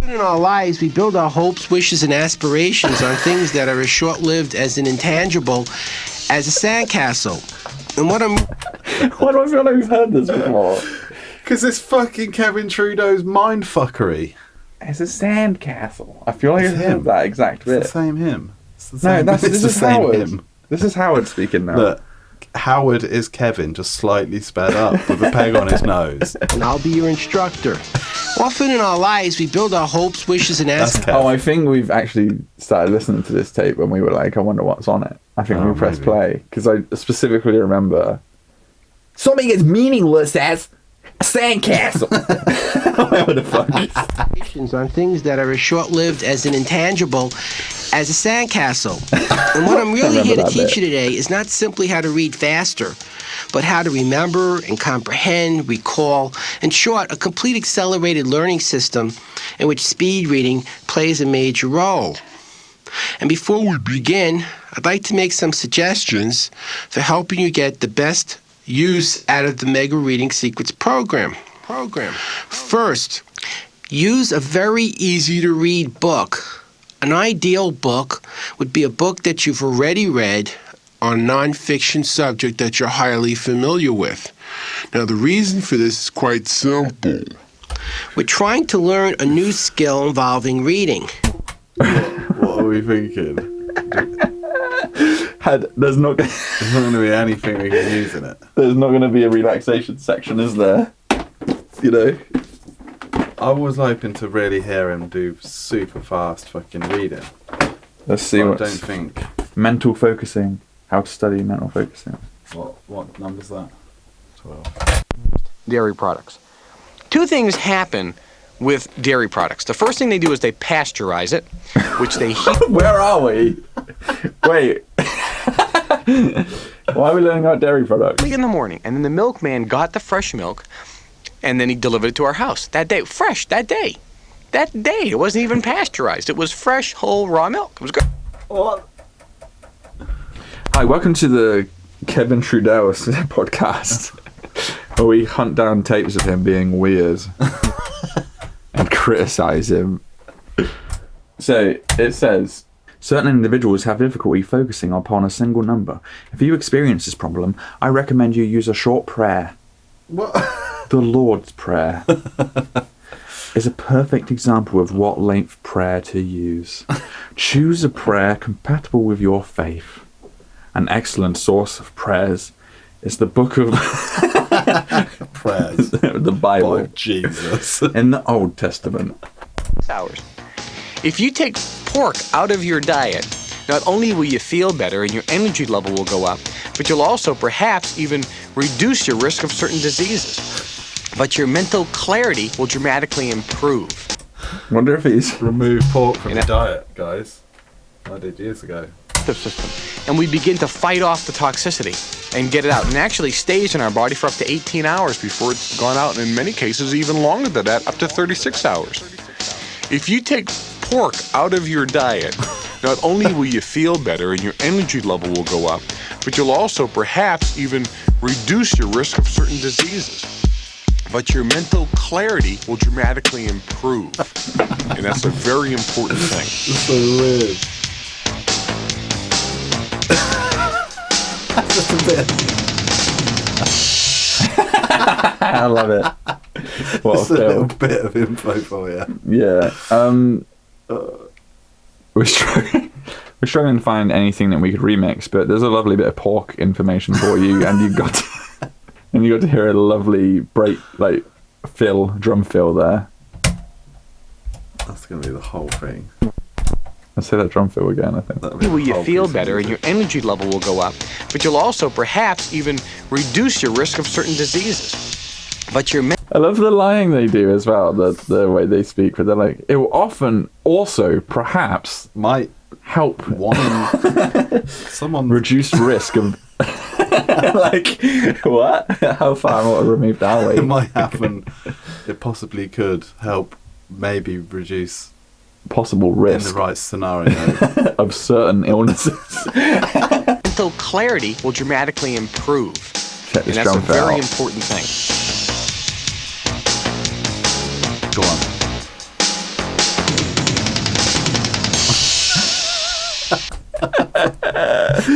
In our lives, we build our hopes, wishes, and aspirations on things that are as short-lived as an intangible as a sandcastle. And what I'm... Why do I feel like we've heard this before? Because it's fucking Kevin Trudeau's mindfuckery. It's a sandcastle. I feel like it's him. That exact bit. It's the same him. This is Howard. This is Howard speaking now. Look, Howard is Kevin, just slightly sped up with a peg on his nose. And I'll be your instructor. Often in our lives, we build our hopes, wishes, and aspirations. Oh, I think we've actually started listening to this tape when we were like, I wonder what's on it. I think we pressed play. Because I specifically remember something as meaningless as a sandcastle. What the fuck? On things that are as short-lived as an intangible as a sandcastle. And what I'm really here to teach you today is not simply how to read faster, but how to remember and comprehend, recall, in short, a complete accelerated learning system in which speed reading plays a major role. And before we begin, I'd like to make some suggestions for helping you get the best use out of the Mega Reading Secrets program. First, use a very easy-to-read book. An ideal book would be a book that you've already read on a nonfiction subject that you're highly familiar with. Now, the reason for this is quite simple. We're trying to learn a new skill involving reading. What are we thinking? There's not going to be anything we can use in it. There's not going to be a relaxation section, is there? You know? I was hoping to really hear him do super fast fucking reading. Let's see what. I don't think. Mental focusing. How to study mental focusing. What number's that? 12. Dairy products. Two things happen with dairy products. The first thing they do is they pasteurize it, which they heat. Where are we? Wait. Why are we learning about dairy products? In the morning, and then the milkman got the fresh milk, and then he delivered it to our house that day. Fresh, that day. It wasn't even pasteurized. It was fresh, whole, raw milk. It was good. What? Hi, welcome to the Kevin Trudeau podcast, where we hunt down tapes of him being weird and criticize him. So, it says, certain individuals have difficulty focusing upon a single number. If you experience this problem, I recommend you use a short prayer. What? The Lord's Prayer is a perfect example of what length prayer to use. Choose a prayer compatible with your faith. An excellent source of prayers is the book of prayers, the Bible. By Jesus. In the Old Testament. Hours. If you take pork out of your diet, not only will you feel better and your energy level will go up, but you'll also perhaps even reduce your risk of certain diseases. But your mental clarity will dramatically improve. Wonder if he's removed pork from the diet, guys. I did years ago. System. And we begin to fight off the toxicity and get it out. And it actually stays in our body for up to 18 hours before it's gone out, and in many cases even longer than that, up to 36 hours. If you take pork out of your diet, not only will you feel better and your energy level will go up, but you'll also perhaps even reduce your risk of certain diseases. But your mental clarity will dramatically improve. And that's a very important thing. It's so weird. Just a bit. I love it. What Just a little bit of info for you. Yeah. We're struggling to find anything that we could remix, but there's a lovely bit of pork information for you, and you got to hear a lovely break, like drum fill there. That's going to be the whole thing. Let's say that drum fill again, I think. Will you feel better and your energy level will go up, but you'll also perhaps even reduce your risk of certain diseases. But your I love the lying they do as well, the way they speak, but they're like, it will often also perhaps might help someone reduce risk of like what? How far removed are we? It might happen. It possibly could help maybe reduce possible risk in the right scenario of certain illnesses. mental clarity will dramatically improve. Check And this that's a drum fill very out. important thing. Go on.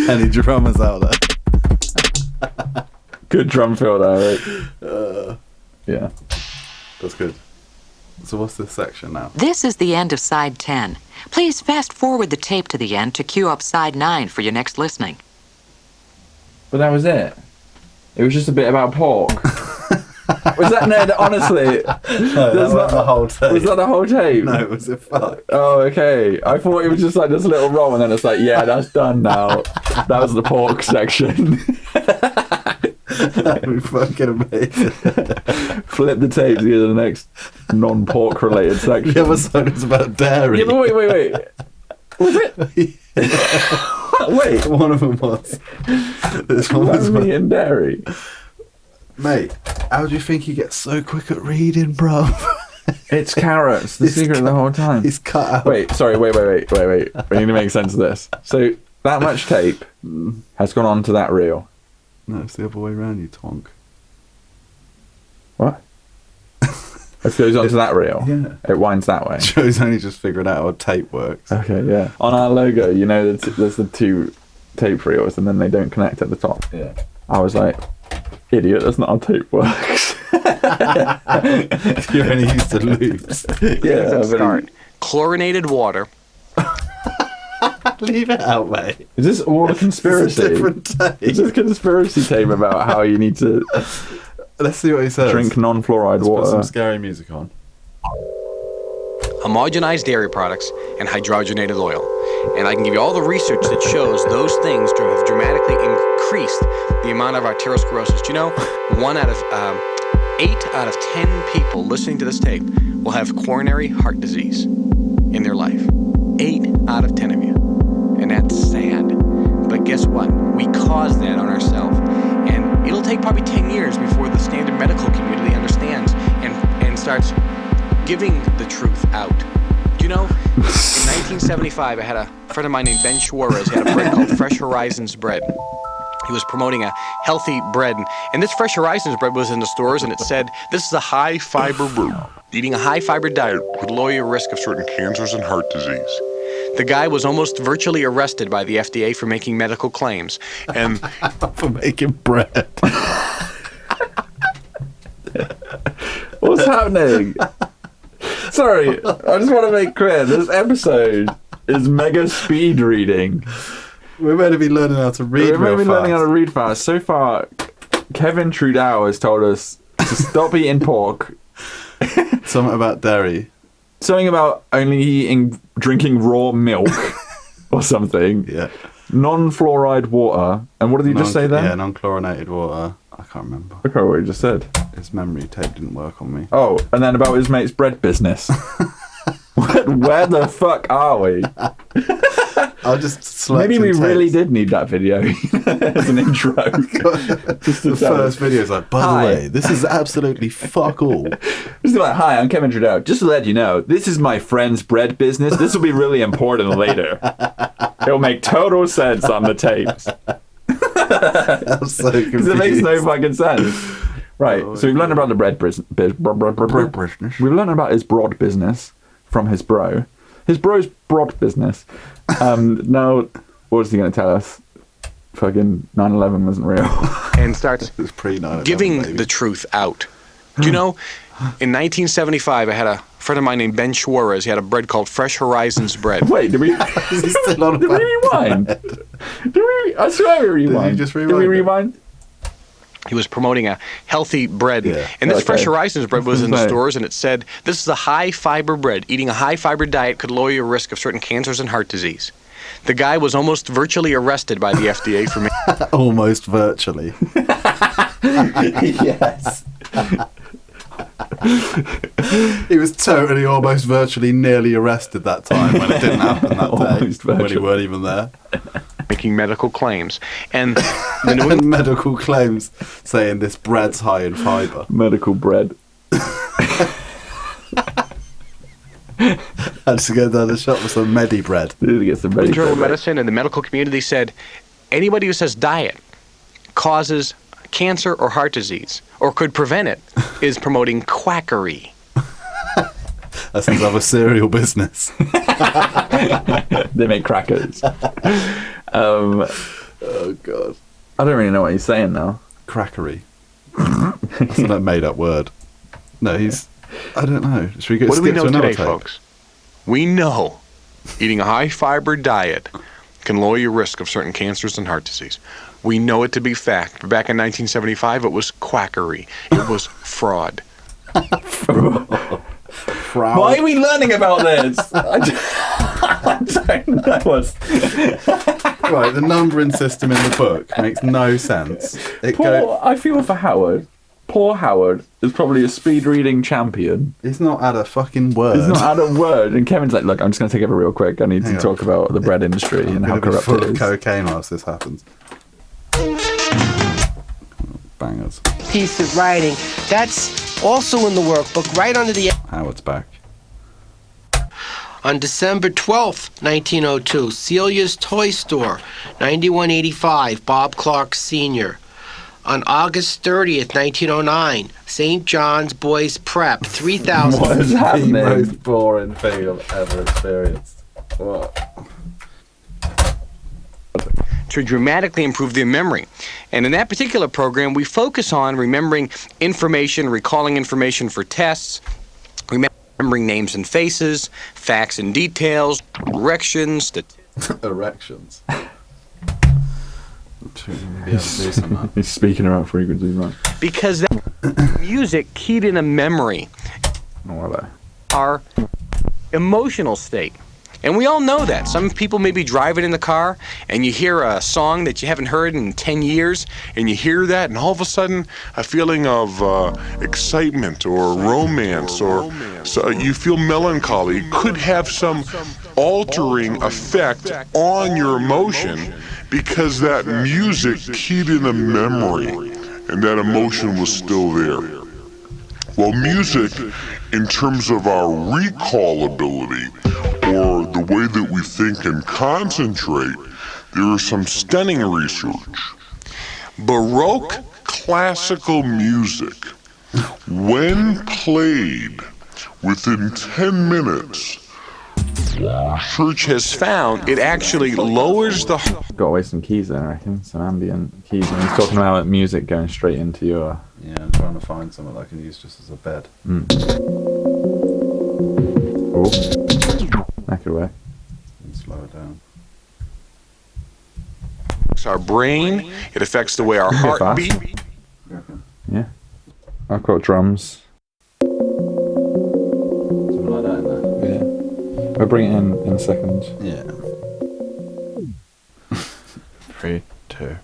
Any drummers out there? Good drum fill there, right? Yeah. That's good. So what's this section now? This is the end of side 10. Please fast forward the tape to the end to cue up side 9 for your next listening. But that was it. It was just a bit about pork. Was that no? Honestly, No, that was the whole tape. Was that the whole tape? No, it was a fuck. Oh, okay. I thought it was just like this little roll, and then it's like, yeah, that's done now. That was the pork section. That'd be fucking amazing. Flip the tape to the next non-pork related section. The other side was about dairy. Yeah, but wait. Was it? Wait. One of them was. This one was meat and dairy. Mate, how do you think he gets so quick at reading, bro? It's carrots. The secret the whole time. He's cut out. Wait. Sorry. Wait. We need to make sense of this. So that much tape has gone on to that reel. No, it's the other way around, you twonk. What? It goes onto that reel. Yeah. It winds that way. Joe's only just figuring out how tape works. Okay, yeah. On our logo, you know, there's the two tape reels, and then they don't connect at the top. Yeah. I was like, idiot, that's not how tape works. You're only used to loops. Yeah. Let's start. Chlorinated water. Leave it out, mate. Is this all a conspiracy? It's a different tape. Is this a conspiracy tape about how you need to Let's see what he says. drink non-fluoride Let's water? put some scary music on. Homogenized dairy products and hydrogenated oil. And I can give you all the research that shows those things have dramatically increased the amount of arteriosclerosis. Do you know 8 out of 10 people listening to this tape will have coronary heart disease in their life? 8 out of 10 of you. And that's sad. But guess what? We caused that on ourselves. And it'll take probably 10 years before the standard medical community understands and starts giving the truth out. Do you know, in 1975, I had a friend of mine named Ben Suarez. He had a bread called Fresh Horizons bread. He was promoting a healthy bread. And this Fresh Horizons bread was in the stores, and it said, this is a high-fiber bread. Eating a high-fiber diet would lower your risk of certain cancers and heart disease. The guy was almost virtually arrested by the FDA for making medical claims. And for making bread. What's happening? Sorry, I just want to make clear, this episode is mega speed reading. We're meant to be learning how to read. We're meant to be learning how to read fast. So far, Kevin Trudeau has told us to stop eating pork. Something about dairy. Something about only drinking raw milk or something. Yeah. Non-fluoride water. And what did he just say there? Yeah, non-chlorinated water. I can't remember. Look at what he just said. His memory tape didn't work on me. Oh, and then about his mate's bread business. Where the fuck are we? I'll just select Maybe we some really tapes. did need that video as an intro. Just to The tell first us. video is like, by Hi. the way, this is absolutely fuck all. Just like, hi, I'm Kevin Trudeau. Just to let you know, this is my friend's bread business. This will be really important later. It'll make total sense on the tapes. I'm so confused. Because it makes no fucking sense. Right, so we've learned about the bread business. We've learned about his broad business from his bro. His bro's broad business. Now, what is he going to tell us? Fucking 9/11 wasn't real. and starts It's pre-9/11, giving baby. the truth out. Do you know, in 1975, I had a friend of mine named Ben Suarez. He had a bread called Fresh Horizons bread. Wait, did we? Is he still on Did we about rewind? bread? Did we? I swear we rewind. just Did we rewind it? rewind? He was promoting a healthy bread. Yeah. And this Okay. Fresh Horizons bread was in the Right. stores, and it said, this is a high-fiber bread. Eating a high-fiber diet could lower your risk of certain cancers and heart disease. The guy was almost virtually arrested by the FDA for Almost virtually. Yes. He was totally, almost virtually, nearly arrested that time when it didn't happen that Almost day. When he virtually. weren't even there. making medical claims. And the New And medical claims saying this bread's high in fibre. Medical bread. Had to go down the shop for some Medi bread. Need to get some The Medi Journal of bread. Medicine and the medical community said anybody who says diet causes cancer or heart disease or could prevent it is promoting quackery. That sounds like a cereal business. They make crackers. Oh, God. I don't really know what he's saying now. Crackery. That's a made up word. No, he's... I don't know. Should we go What do we skip know to another today, tape? folks? We know eating a high-fiber diet can lower your risk of certain cancers and heart disease. We know it to be fact. But back in 1975, it was quackery. It was fraud. Proud. Why are we learning about this? I don't know what's... Right, the numbering system in the book makes no sense. I feel for Howard. Poor Howard is probably a speed reading champion. He's not had a fucking word. He's not had a word. And Kevin's like, look, I'm just going to take over real quick. I need Hang to on. talk about the bread industry and how Gonna be corrupt full it of is. cocaine whilst this happens. Bangers. Piece of writing. That's also in the workbook, right under the... Howard's back. On December 12th, 1902, Celia's Toy Store, 9185, Bob Clark Sr. On August 30th, 1909, St. John's Boys Prep, 3,000... What is The happening? most boring thing I've ever experienced. What? To dramatically improve their memory. And in that particular program, we focus on remembering information, recalling information for tests, remembering names and faces, facts and details, directions, Erections. Maybe I'll do some of that. He's speaking about frequencies, right? because that music keyed in a memory, Oh, hello. our emotional state. And we all know that. Some people may be driving in the car and you hear a song that you haven't heard in 10 years and you hear that and all of a sudden a feeling of excitement or romance or so you feel melancholy. It could have some altering effect on your emotion because that music keyed in a memory and that emotion was still there. Well, music, in terms of our recall ability, or the way that we think and concentrate, there is some stunning research. Baroque classical music, when played within 10 minutes, research has found it actually lowers the... Got away some keys there, I reckon. Some ambient keys. And he's talking about music going straight into your... Yeah, I'm trying to find something that I can use just as a bed. Oh. That could work. And slow it down. affects our brain, it affects the way our You can go heart fast. beat. Yeah. I've got drums. Something like that in there. Yeah. We'll bring it in a second. Yeah. 3, 2.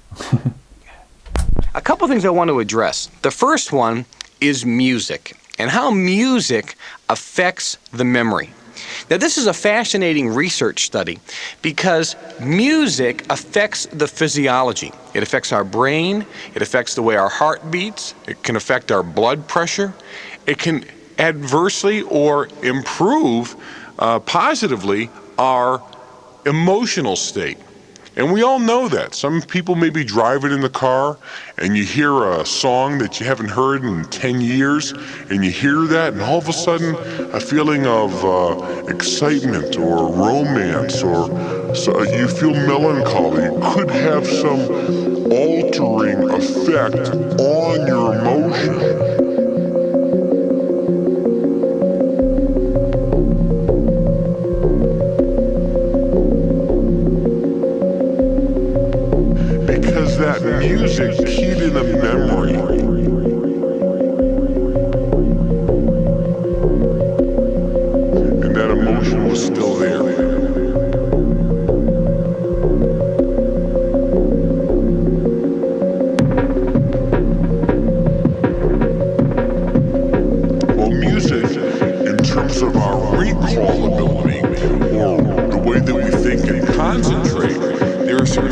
A couple things I want to address. The first one is music and how music affects the memory. Now, this is a fascinating research study because music affects the physiology. It affects our brain, it affects the way our heart beats, it can affect our blood pressure, it can adversely or improve positively our emotional state. And we all know that. Some people may be driving in the car and you hear a song that you haven't heard in 10 years and you hear that and all of a sudden a feeling of excitement or romance or so you feel melancholy. It could have some altering effect on your emotion. That music keyed in a memory,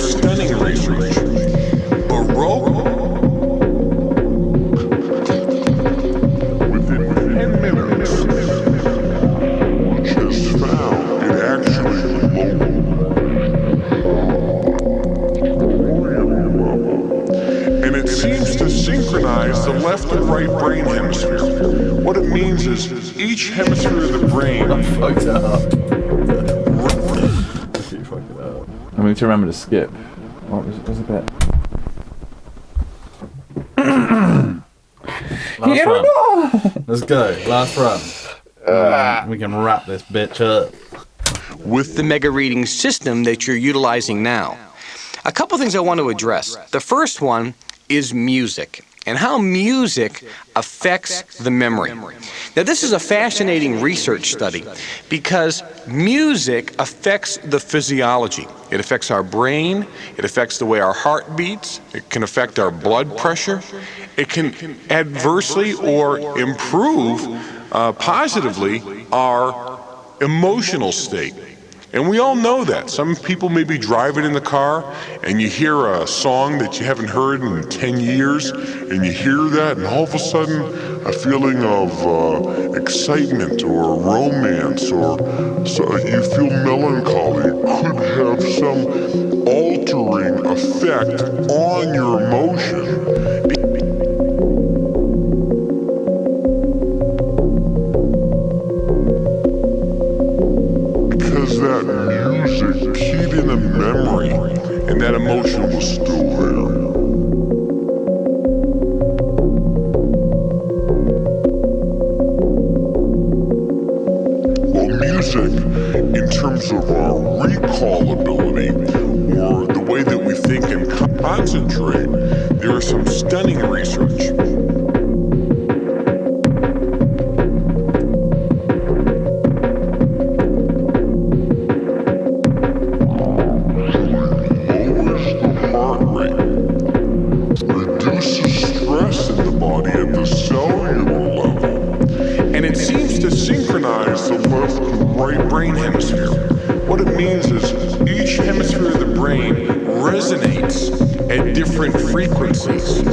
stunning research. Baroque. Within 10 minutes, which has found it actually and it seems to synchronize the left and right brain hemisphere. What it means is each hemisphere of the brain. I fucked it up. I need to remember to skip. What was the bit? Last run. Let's go. Last run. We can wrap this bitch up. With the mega reading system that you're utilizing now. A couple things I want to address. The first one is music and how music affects the memory. Now, this is a fascinating research study because music affects the physiology. It affects our brain, it affects the way our heart beats, it can affect our blood pressure, it can adversely or improve positively our emotional state. And we all know that. Some people may be driving in the car and you hear a song that you haven't heard in 10 years and you hear that and all of a sudden a feeling of excitement or romance or so you feel melancholy. It could have some altering effect on your emotion. That music keyed in a memory, and that emotion was still there. Well, music, in terms of our recall ability, or the way that we think and concentrate, there is some stunning research. Brain hemisphere. What it means is each hemisphere of the brain resonates at different frequencies.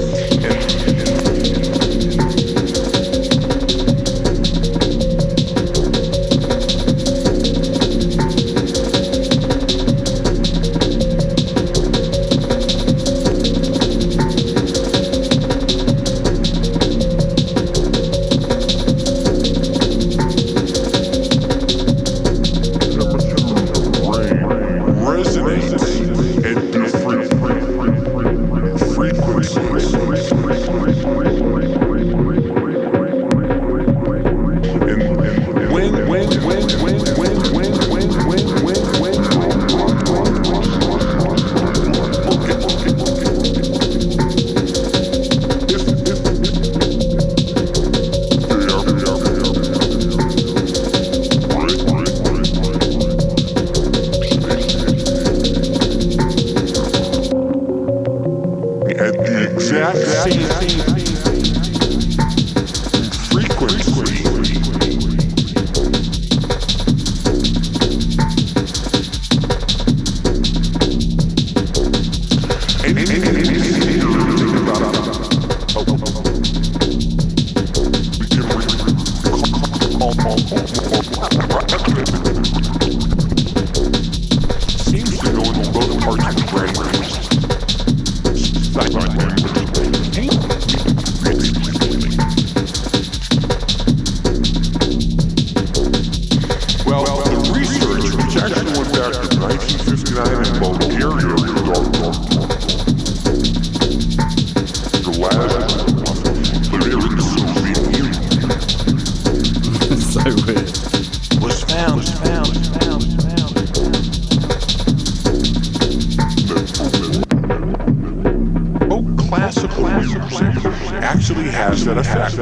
Actually has that effect.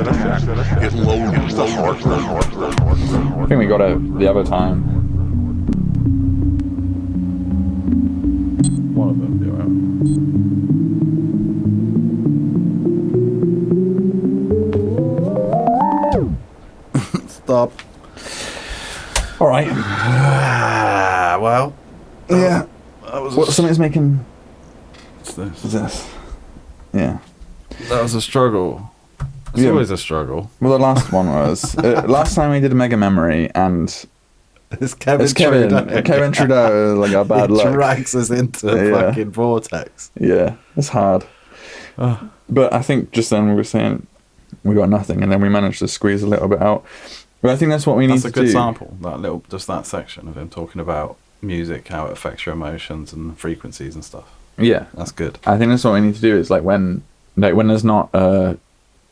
It lowers the heart rate. I think we got it the other time. One of them, yeah. Stop. All right. Well. Yeah. What? Something's making What's this? What's this? Yeah. That was a struggle. It's always a struggle. Well, the last one was last time we did a Mega Memory, and it's Kevin Trudeau. Kevin Trudeau, like our bad luck. Drags us into a fucking vortex. Yeah, it's hard. But I think just then we were saying we got nothing, and then we managed to squeeze a little bit out. But I think that's what we need to do. That's a good sample. That section of him talking about music, how it affects your emotions and frequencies and stuff. Yeah, that's good. I think that's what we need to do. Is like when there's not a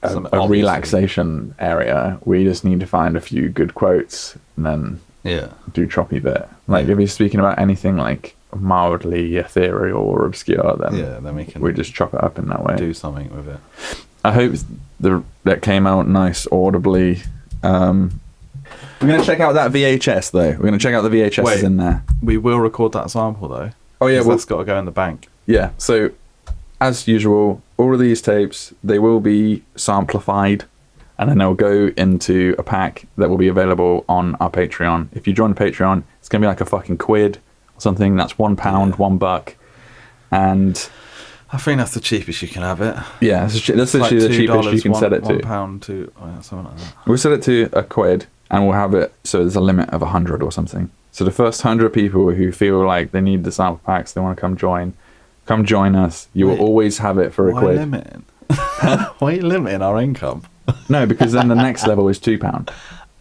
relaxation area, we just need to find a few good quotes and then do choppy bit. Like if he's speaking about anything like mildly ethereal or obscure, then we just chop it up in that way. Do something with it. I hope that came out nice audibly. We're going to check out that VHS though. We're going to check out the VHS in there. We will record that sample though. Oh yeah, that's got to go in the bank. Yeah. So as usual, all of these tapes, they will be samplified, and then they'll go into a pack that will be available on our Patreon. If you join the Patreon, it's going to be like a fucking £1 or something. That's £1, $1. And I think that's the cheapest you can have it. Yeah, that's literally the cheapest you can set it to. £1 to something like that. We'll set it to £1, and we'll have it so there's a limit of 100 or something. So the first 100 people who feel like they need the sample packs, they want to come join us. You will always have it for £1. Why limiting? Why are you limiting our income? No, because then the next level is £2.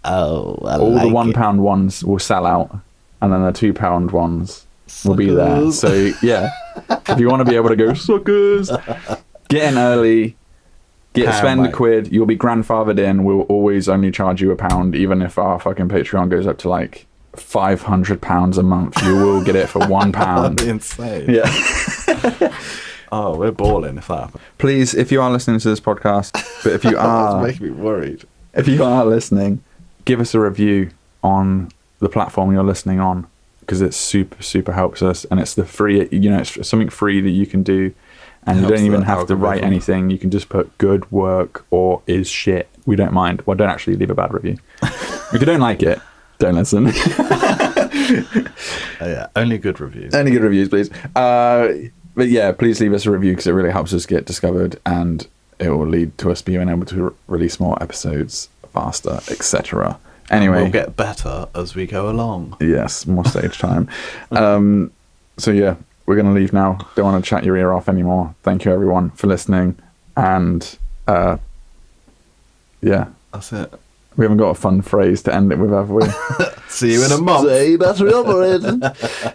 Oh, all the £1 ones will sell out, and then the £2 ones will be there. So yeah, if you want to be able to go suckers, get in early, spend £1. You'll be grandfathered in. We'll always only charge you £1, even if our fucking Patreon goes up to like £500 a month. You will get it for £1. That'd be insane. Yeah. Oh, we're balling if that happens. Please, if you are listening to this podcast, but if you are, that's making me worried. If you are listening, give us a review on the platform you're listening on, because it super helps us, and it's the free. It's something free that you can do, and you don't even have to write anything. You can just put good work or is shit. We don't mind. Well, don't actually leave a bad review. If you don't like it, don't listen. Yeah, only good reviews. Only good reviews, please. But yeah, please leave us a review because it really helps us get discovered, and it will lead to us being able to release more episodes faster, etc. Anyway, we'll get better as we go along. Yes, more stage time. So yeah, we're going to leave now. Don't want to chat your ear off anymore. Thank you everyone for listening, and yeah, that's it. We haven't got a fun phrase to end it with, have we? See you in a month. Say battery operated.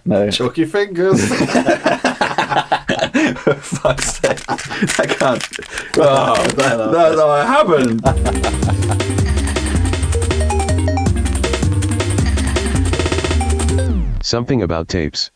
No. Chuck your fingers. For fuck's sake. I can't. Oh, that's not happened. Something about tapes.